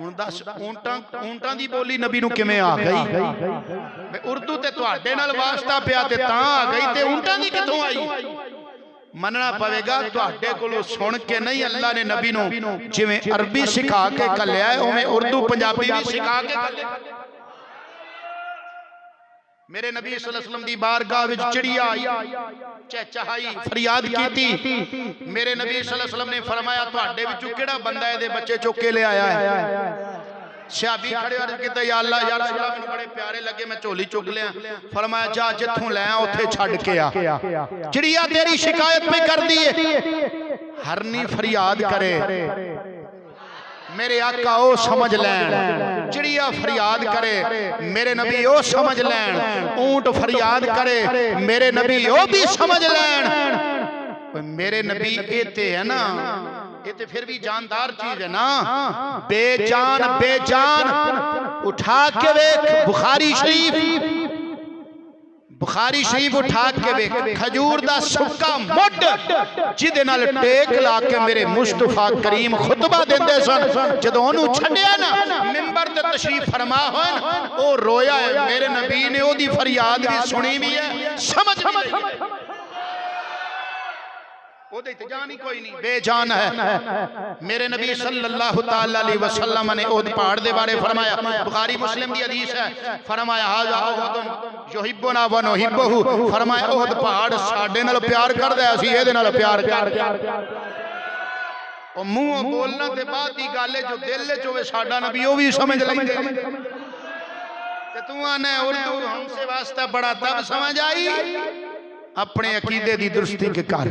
Speaker 1: हुण दस ऊंटां दी बोली नबी नू किवें आ गई? उर्दू ते तुहाडे नाल वास्ता पिया ते तां आ गई ते ऊंटां दी किथों आई? मनना पवेगा तुहाडे कोलों सुन के नहीं। अल्लाह ने नबी नू जिवें अरबी सिखा के कलिया है उवें उर्दू पंजाबी भी सिखा के कलिया। मेरे नबी सल्लल्लाहु अलैहि वसल्लम दी बारगाह विच चिड़िया आई, चहचहाई, फरियाद कीती। मेरे नबी सल्लल्लाहु अलैहि वसल्लम ने फरमाया तुहाडे विचों किहड़ा बंदा इहदे बच्चे चुक के ले आया है? सहाबी खड़े अर्ज कीता या अल्लाह या रसूल अल्लाह मैनूं बड़े प्यारे लगे मैं झोली चुक लिया। फरमाया जा जिथों लै आ उत्थे छड्ड के आ। चिड़िया तेरी शिकायत पे कर दी है। हरनी फरियाद करे मेरे आका ओ समझ लैन, चिड़िया फरियाद करे मेरे नबी ओ समझ लैन, ऊंट फरियाद करे मेरे नबी ओ भी समझ लैन। मेरे नबी कहते है ना ये तो फिर भी जानदार चीज है ना। बेजान बेजान उठा के वेख बुखारी शरीफ उठा के वेख खजूर दा सुक्का मुड जिदे नाल टेक ला के मेरे मुस्तफा करीम खुतबा देंदे सन। जदों ओनू छड्डिया ना मिंबर ते तशरीफ फरमा होए ओ रोया है। मेरे नबी ने ओदी फरियाद भी सुनी भी है, समझ भी जान ही कोई नहीं, बेजान है। मेरे नबी सल्लल्लाहु तआला अलैहि वसल्लम ने ओद पहाड़ दे बारे फरमाया, बुखारी मुस्लिम दी हदीस है। फरमाया हाजा ओहद युहिब्बुना व नुहिब्बुहु, फरमाया ओहद पहाड़ साडे नाल प्यार करदा है, असीं इहदे नाल प्यार करदे आ। ओ मुंह बोलना ते बाद दी गल है जो दिल च होवे साडा नबी ओ भी समझ लैंदे ते तू आने उर्दू हमसे वास्ता बड़ा तब समझ आई अपने अकीदे दी दुरुस्ती के कर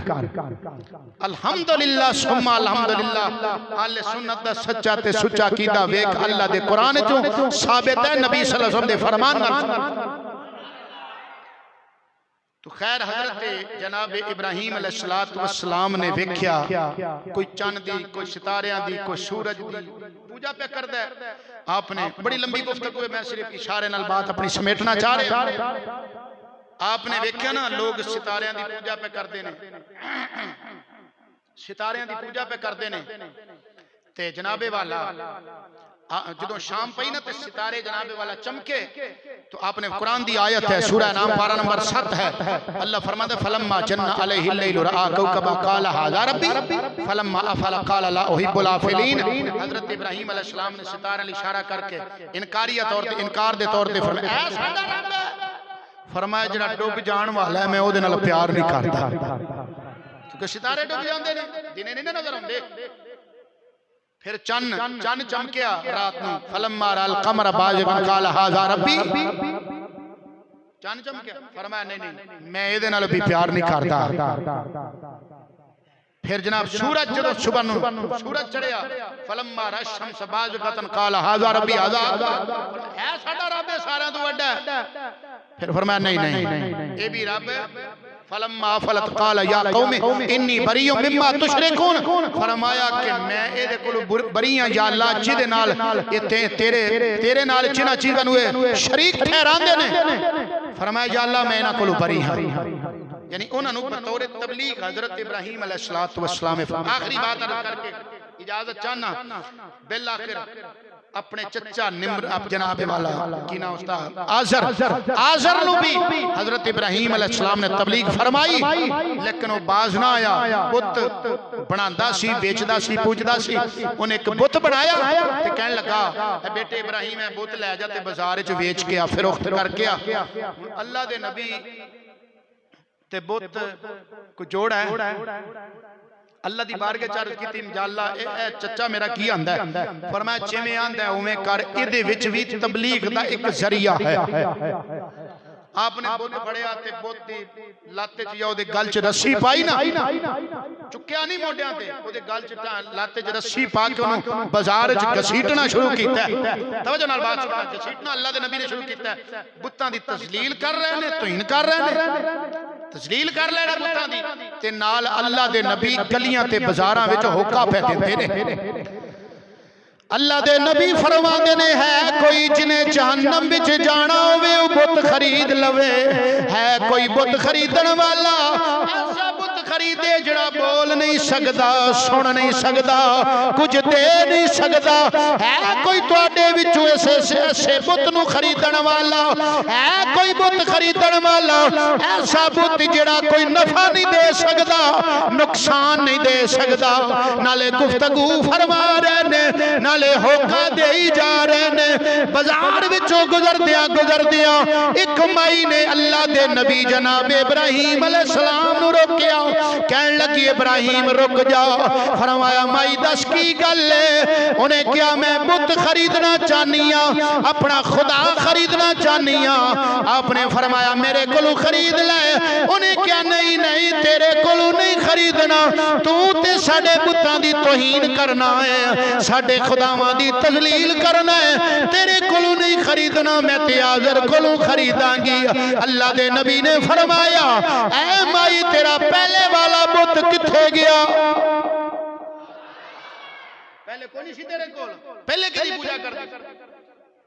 Speaker 1: अल्हम्दुलिल्लाह सुम्मा अल्हम्दुलिल्लाह अहले सुन्नत दा सच्चा ते सुच्चा अकीदा वेख अल्लाह दे कुरान चों साबित है नबी सल्लल्लाहु अलैहि वसल्लम दे फरमान नाल। तो खैर हजरत जनाब इब्राहिम अलैहिस्सलाम ने वेख्या कोई चंद दी कोई सितारियां दी कोई सूरज दी पूजा पे करदा है। आपने बड़ी लंबी गुफ्तगू है, मैं सिर्फ इशारे नाल बात अपनी समेटना चाह रहा। आपने वेख्या ना लोग सितारियां दी पूजा पे करते ने, सितारियां दी पूजा पे करते ने ते जनाबे वाला जो शाम पई ना ते सितारे जनाबे वाला चमके तो आपने कुरान दी आयत है सूरह नाम पारा नंबर 7 है। अल्लाह फरमाता फलम्मा जन्ना अलैहि लैल रआ कौकबा काला हाज़ा रब्बी फलम्मा अफल काला ला उहिब्बुल आफिलीन। हजरत इब्राहिम अलैहिस्सलाम ने सितारे वाल इशारा करके इनकारिया तौर ते इनकार दे तौर ते फरमाया ऐ साडा रब है। फरमाया जेड़ा डुब जान वाला है मैं ओदे नाल प्यार नहीं करदा, क्योंकि सितारे डुब जांदे ने दिने नहीं नजर आउंदे। फिर चन्न चमकिया रात नूं फलम्मा रअल कमर बाज़िगन काला हाज़ा रब्बी, चन्न चमकिया फरमाया नहीं नहीं मैं इहदे नाल भी प्यार नहीं करदा। फिर जनाब सूरज जदों सुबह नूं सूरज चढ़िया फलम्मा रअश शम्स बाज़िगतन काला हाज़ा रब्बी हाज़ा है साडा रब है सारियां तों वड्डा है। फिर फरमाया नहीं नहीं ये भी रब है। फलम्मा फलत काला या कौमी इन्नी बरीउम मिम्मा तुशरिकून, फरमाया कि मैं इहदे कोल बरी हां या अल्लाह जिहदे नाल तेरे नाल जिन्हां चीज़ां नूं शरीक ठहरांदे ने। फरमाया या अल्लाह मैं इन्हां कोल बरी हां, यानी उन्हां नूं बतौर तबलीग हजरत इब्राहिम अलैहिस्सलातु वस्सलाम आखिरी बात अर्ज करके इजाजत चाहना बिल आखिर अपने चचा निम्र अब जनाबे वाला की ना उसदा आज़र नु भी हजरत इब्राहिम अलैहिस्सलाम ने तबलीग फरमाई, लेकिन वो बाज ना आया। बुत बनांदा सी, बेचदा सी, पूजदा सी। उन्हें एक बुत बनाया ते कहने लगा बेटे इब्राहिम है बुत लै जा ते बाजार च बेच के आ फिरोख्त करके आ। अल्लाह दे नबी ते बुत को जोड़ है। अल्लाह दी बारगाह च अर्ज कीती या अल्लाह ए चचा मेरा की आंदा है। फरमाया जिवें आंदा है उवें कर, इहदे विच भी तबलीग दा एक जरिया है। आपने बुत फड़िया ते बुत दी लत्त च या ओदे गल च रस्सी पाई ना, चुक्या नहीं मोढियां ते ओदे गल च लत्त च रस्सी पा के ओनू बाजार च घसीटना शुरू कीता। तवज्जो नाल बात सुनना, घसीटना अल्लाह दे नबी ने शुरू कीता। बुतां दी तजलील कर रहे ने, तौहीन कर रहे ने, तजलील कर लेना बुतां दी ते नाल अल्लाह दे नबी गलियां ते बाजारां विच होका पै दिंदे ने। अल्लाह दे नबी फरमांदे ने है कोई जिन्हें जहन्नम विच जाना होवे वो बुत खरीद लवे। है कोई बुत खरीदण वाला ऐसा बुत खरीदे जड़ा बोल नहीं सकदा, सुन नहीं सकदा, कुछ दे नहीं सकदा। है कोई तुहाडे विचों ऐसे बुत नूं खरीदण वाला, है कोई बुत खरीदण वाला ऐसा बुत जड़ा कोई नफा नहीं दे सकदा, नुकसान नहीं दे सकदा। नाले गुफ्तगू फरमा रहे ने, नाले होका दे ही जा रहे ने। बाजार विचों गुजरदियां एक माई ने अल्लाह दे नबी जनाब इब्राहिम अलैहिस्सलाम नूं रोकिया। कहन लगी इब्राहिम रुक जा। फरमाया माई दस की गल है? उन्हें क्या मैं बुत खरीदना चाहनी हां, अपना खुदा खरीदना चाहनी हां। आपने फरमाया मेरे कोलों खरीद ले। उन्हें क्या नहीं नहीं तेरे कोलों नहीं खरीदना, तू ते साडे बुतां दी तौहीन करना है, साडे खुदावां दी तजलील करना है, तेरे कोलों नहीं खरीदना, मैं ते आज़र कोलों खरीदांगी। अल्लाह दे नबी ने फरमाया ऐ माई तेरा पहले वाला बुत किथे गया? पहले कोई नहीं सी तेरे कोल, पहले किहदी पूजा करदी,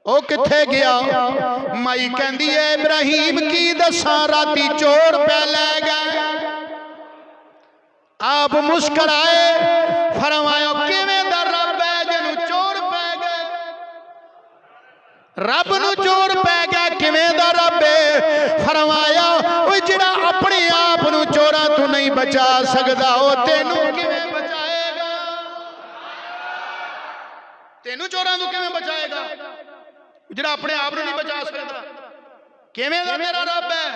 Speaker 1: ओ किथे गया? माई कहंदी है इब्राहिम की दसां राती चोर पै लै गए। आप मुस्कुराए, फरमाया किवें दा रब है जिन्हों चोर पै गए? रब नूं चोर पै गया, किवें दा रब है? फरमाया ओए जिहड़ा अपने आप नूं चोरां तों नहीं बचा सकदा ओ तैनूं किवें बचाएगा? तैनूं चोरां तों किवें बचाएगा? जिहड़ा अपने आप नूं नहीं बचा सकदा, किवें दा तेरा रब है?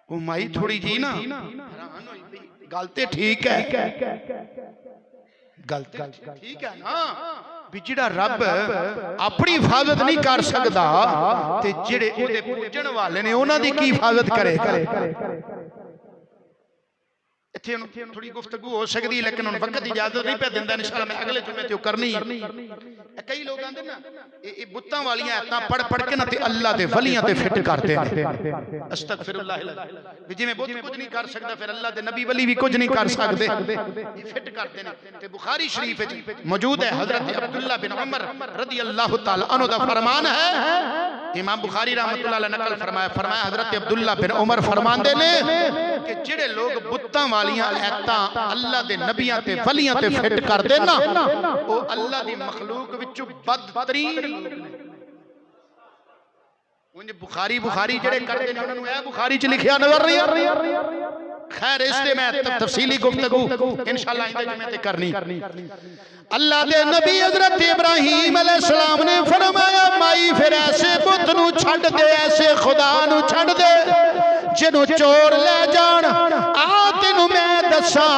Speaker 1: ओ माई थोड़ी जी ना हैरान होई, गल ते ठीक है, गल ठीक है ना भी जिहड़ा रब अपनी हिफाजत नहीं कर सकदा ते जिहड़े ओहदे पूजण वाले ने उन्हां दी की हिफाजत करेगा? इत्थे थोड़ी गुफ्तगू हो सकती है लेकिन वक्त इजाजत नहीं पे दिंदा इंशाअल्लाह मैं अगले जुमे ते करनी है। कई लोग आंदे ना ये बुत्तां वालियां आयतां पढ़ पढ़ के ना ते अल्लाह दे वलियां ते फिट करते हैं। अस्तगफिरुल्लाह भी जिवें बुत कुछ नहीं कर सकदा फिर अल्लाह दे नबी वली भी कुछ नहीं कर सकदे, ये फिट करते हैं। ते बुखारी शरीफ विच मौजूद है हजरत अब्दुल्लाह बिन उमर रदियल्लाहु ताला अन्हु दा फरमान है, इमाम बुखारी रहमतुल्लाह अलैह नकल फरमाया हजरत अब्दुल्लाह बिन उमर फरमांदे ने कि जेड़े लोग बुत्तां वालियां ऐतां अल्लाह दे नबियां ते वलियां ते फिट करदे ना ओ अल्लाह दी मखलूक विचों बदतरीन लोग ने। उंज बुखारी जेड़े करदे ने उन्हां नूं ए बुखारी च लिखिया नजर नहीं आ रही। खैर इसते मैं तफसीली गुफ्तगू इंशाअल्लाह इंदे जुमे ते करनी। अल्लाह दे नबी हजरत इब्राहीम अलैहिस्सलाम ने फरमाया माई फिर ऐसे बुत नूं छड्ड दे, ऐसे खुदा नूं छड्ड दे जिन्हों चोर ले जान। आ तेनू मैं दसा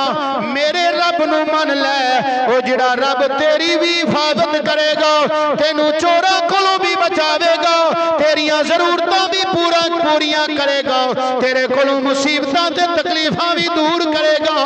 Speaker 1: मेरे रब नू मन ले, ओ जिहड़ा रब तेरी भी हिफाजत करेगा, तेनू चोरां कोलों भी बचावेगा, तेरियां जरूरतां भी पूरियां करेगा, तेरे कोलों मुसीबतां ते तकलीफां भी दूर करेगा।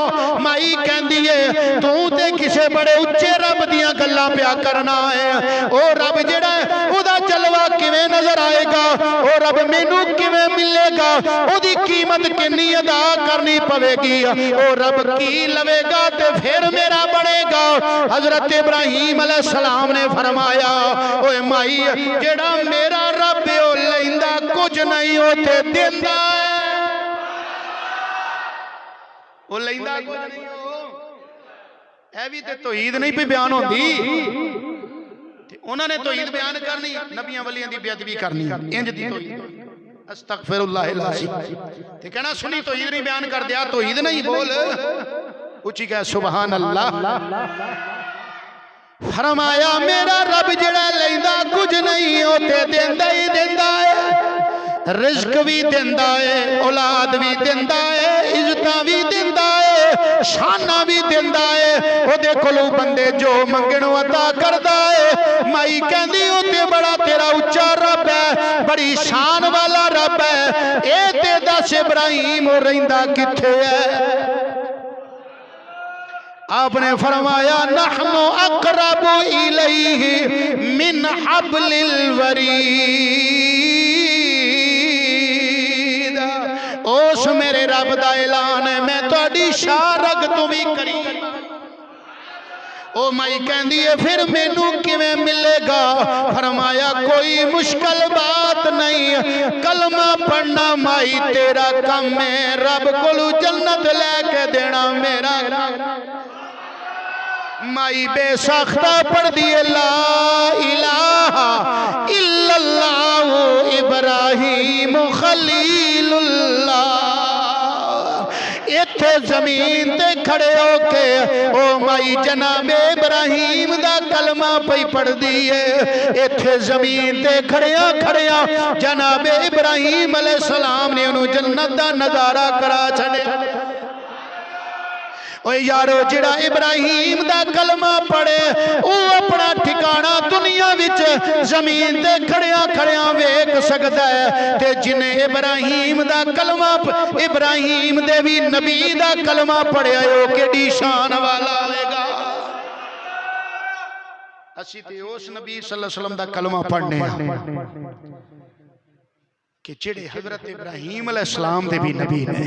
Speaker 1: माई कहंदी है तू ते किसे बड़े उच्चे रब दियां गल्लां पिया करना है। ओ रब जिहड़ा ओदा जलवा किवें नजर आएगा, ओ रब मैनू किवें मिलेगा, ओदी कीमत कितनी अदा करनी पवेगी, ओ रब की लवेगा ते फिर मेरा बनेगा। हजरत इब्राहीम अलैहिस्सलाम ने फरमाया ओए माई जेड़ा मेरा रब ओ लैंदा कुछ नहीं ओ ते देंदा है, ओ लैंदा कुछ नहीं हो। ऐ भी ते तौहीद नहीं पे बयान होंदी, उन्होंने तौहीद बयान करनी नबियां वलियां दी बेअदबी करनी इंज दी तौहीद। अस्तगफिरुल्लाह ते कहना सुनी तौहीद नहीं बयान कर दिया, तौहीद नहीं बोल उची कह सुभान अल्लाह। फरमाया मेरा रब जेड़ा लैंदा कुछ नहीं ओ ते देंदा ही देंदा है, रिज़्क भी देंदा है, औलाद भी देंदा है, इज्जतां भी देंदा है, शाना भी देंदा है, ओदे कोलों बंदे जो मंगणों अता करदा है। माई कहंदी ओ ते बड़ा तेरा उच्चा रब है, बड़ी शान वाला रब है। ए ते दस इब्राहीम ओ रहिंदा किथे है? आपने फरमाया नहनु अक़रबु इलैहि मिन हब्लिल वरीद। उस मेरे रब दा ऐलान है मैं तुहाडी शाह रग तो भी करीब। ओ माई कहंदी है फिर मैनू किवें मिलेगा? फरमाया कोई मुश्किल बात नहीं, कलमा पढ़ना माई तेरा काम है, रब कोलू जन्नत लेके देना मेरा। माई बेसख्ता पढ़ दिए ला इलाहा इल्लल्लाहु इब्राहीम खलीलुल्लाह। इत्थे जमीन ते खड़े होके ओ माई जनाबे इब्राहीम दा कलमा पई पढ़ दी है। इत्थे जमीन ते खड़िया खड़िया जनाबे इब्राहीम अलैहिस्सलाम ने उन्होंने जन्नत दा नजारा करा छड़े। यारो जिहड़ा इब्राहीम दा कलमा पढ़े वो अपना ठिकाना दुनिया विच जमीन ते खड़िया खड़िया वेख सकदा है, ते जिन्हें इब्राहीम दा कलमा इब्राहीम दे भी नबी दा कलमा पढ़िया वो केडी शान वाला होएगा। असी ते उस नबी सल्लल्लाहु अलैहि वसल्लम दा कलमा पढ़ने कि जेड़े हजरत इब्राहीम अलैहिस्सलाम दे भी नबी ने।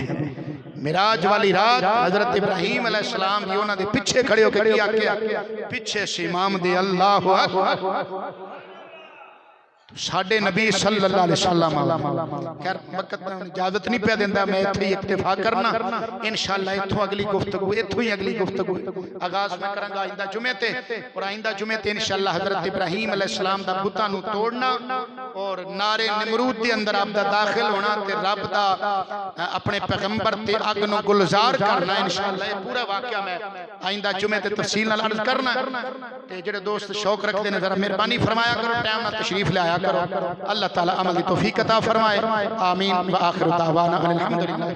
Speaker 1: मिराज वाली रात हजरत इब्राहीम अलैहिस्सलाम भी उन्हां दे पिछे खड़े होकर की आख्या पिछे से इमाम दे अल्लाह अकबर। साडे नबी सल्लल्लाहु अलैहि वसल्लम खैर वक्त इजाजत नहीं पे देंदा, मैं इत्थे ही इक्तिफा करना। इंशाअल्लाह इत्थों अगली गुफ्तगू इत्थों ही अगली गुफ्तगू आगाज मैं करांगा आइंदा जुमे ते। और आइंदा जुमे ते इंशाअल्लाह हजरत इब्राहीम अलैहिस्सलाम दा बुतां नूं तोड़ना और नारे नमरूद दे अंदर आपदा दाखिल होना ते रब दा अपने पैगंबर ते अग नूं गुलजार करना। इंशाअल्लाह ये पूरा वाकया मैं आइंदा जुमे ते तफसील नाल अर्ज करना। ते जेड़े दोस्त शौक रखते ने जरा मेहरबानी फरमाया करो, टाइम नाल तशरीफ लाया करो। अल्लाह ताला अमल की तौफीक अता फरमाए। आमीन व आखिर दावाना अनिल हम्दुलिल्लाह।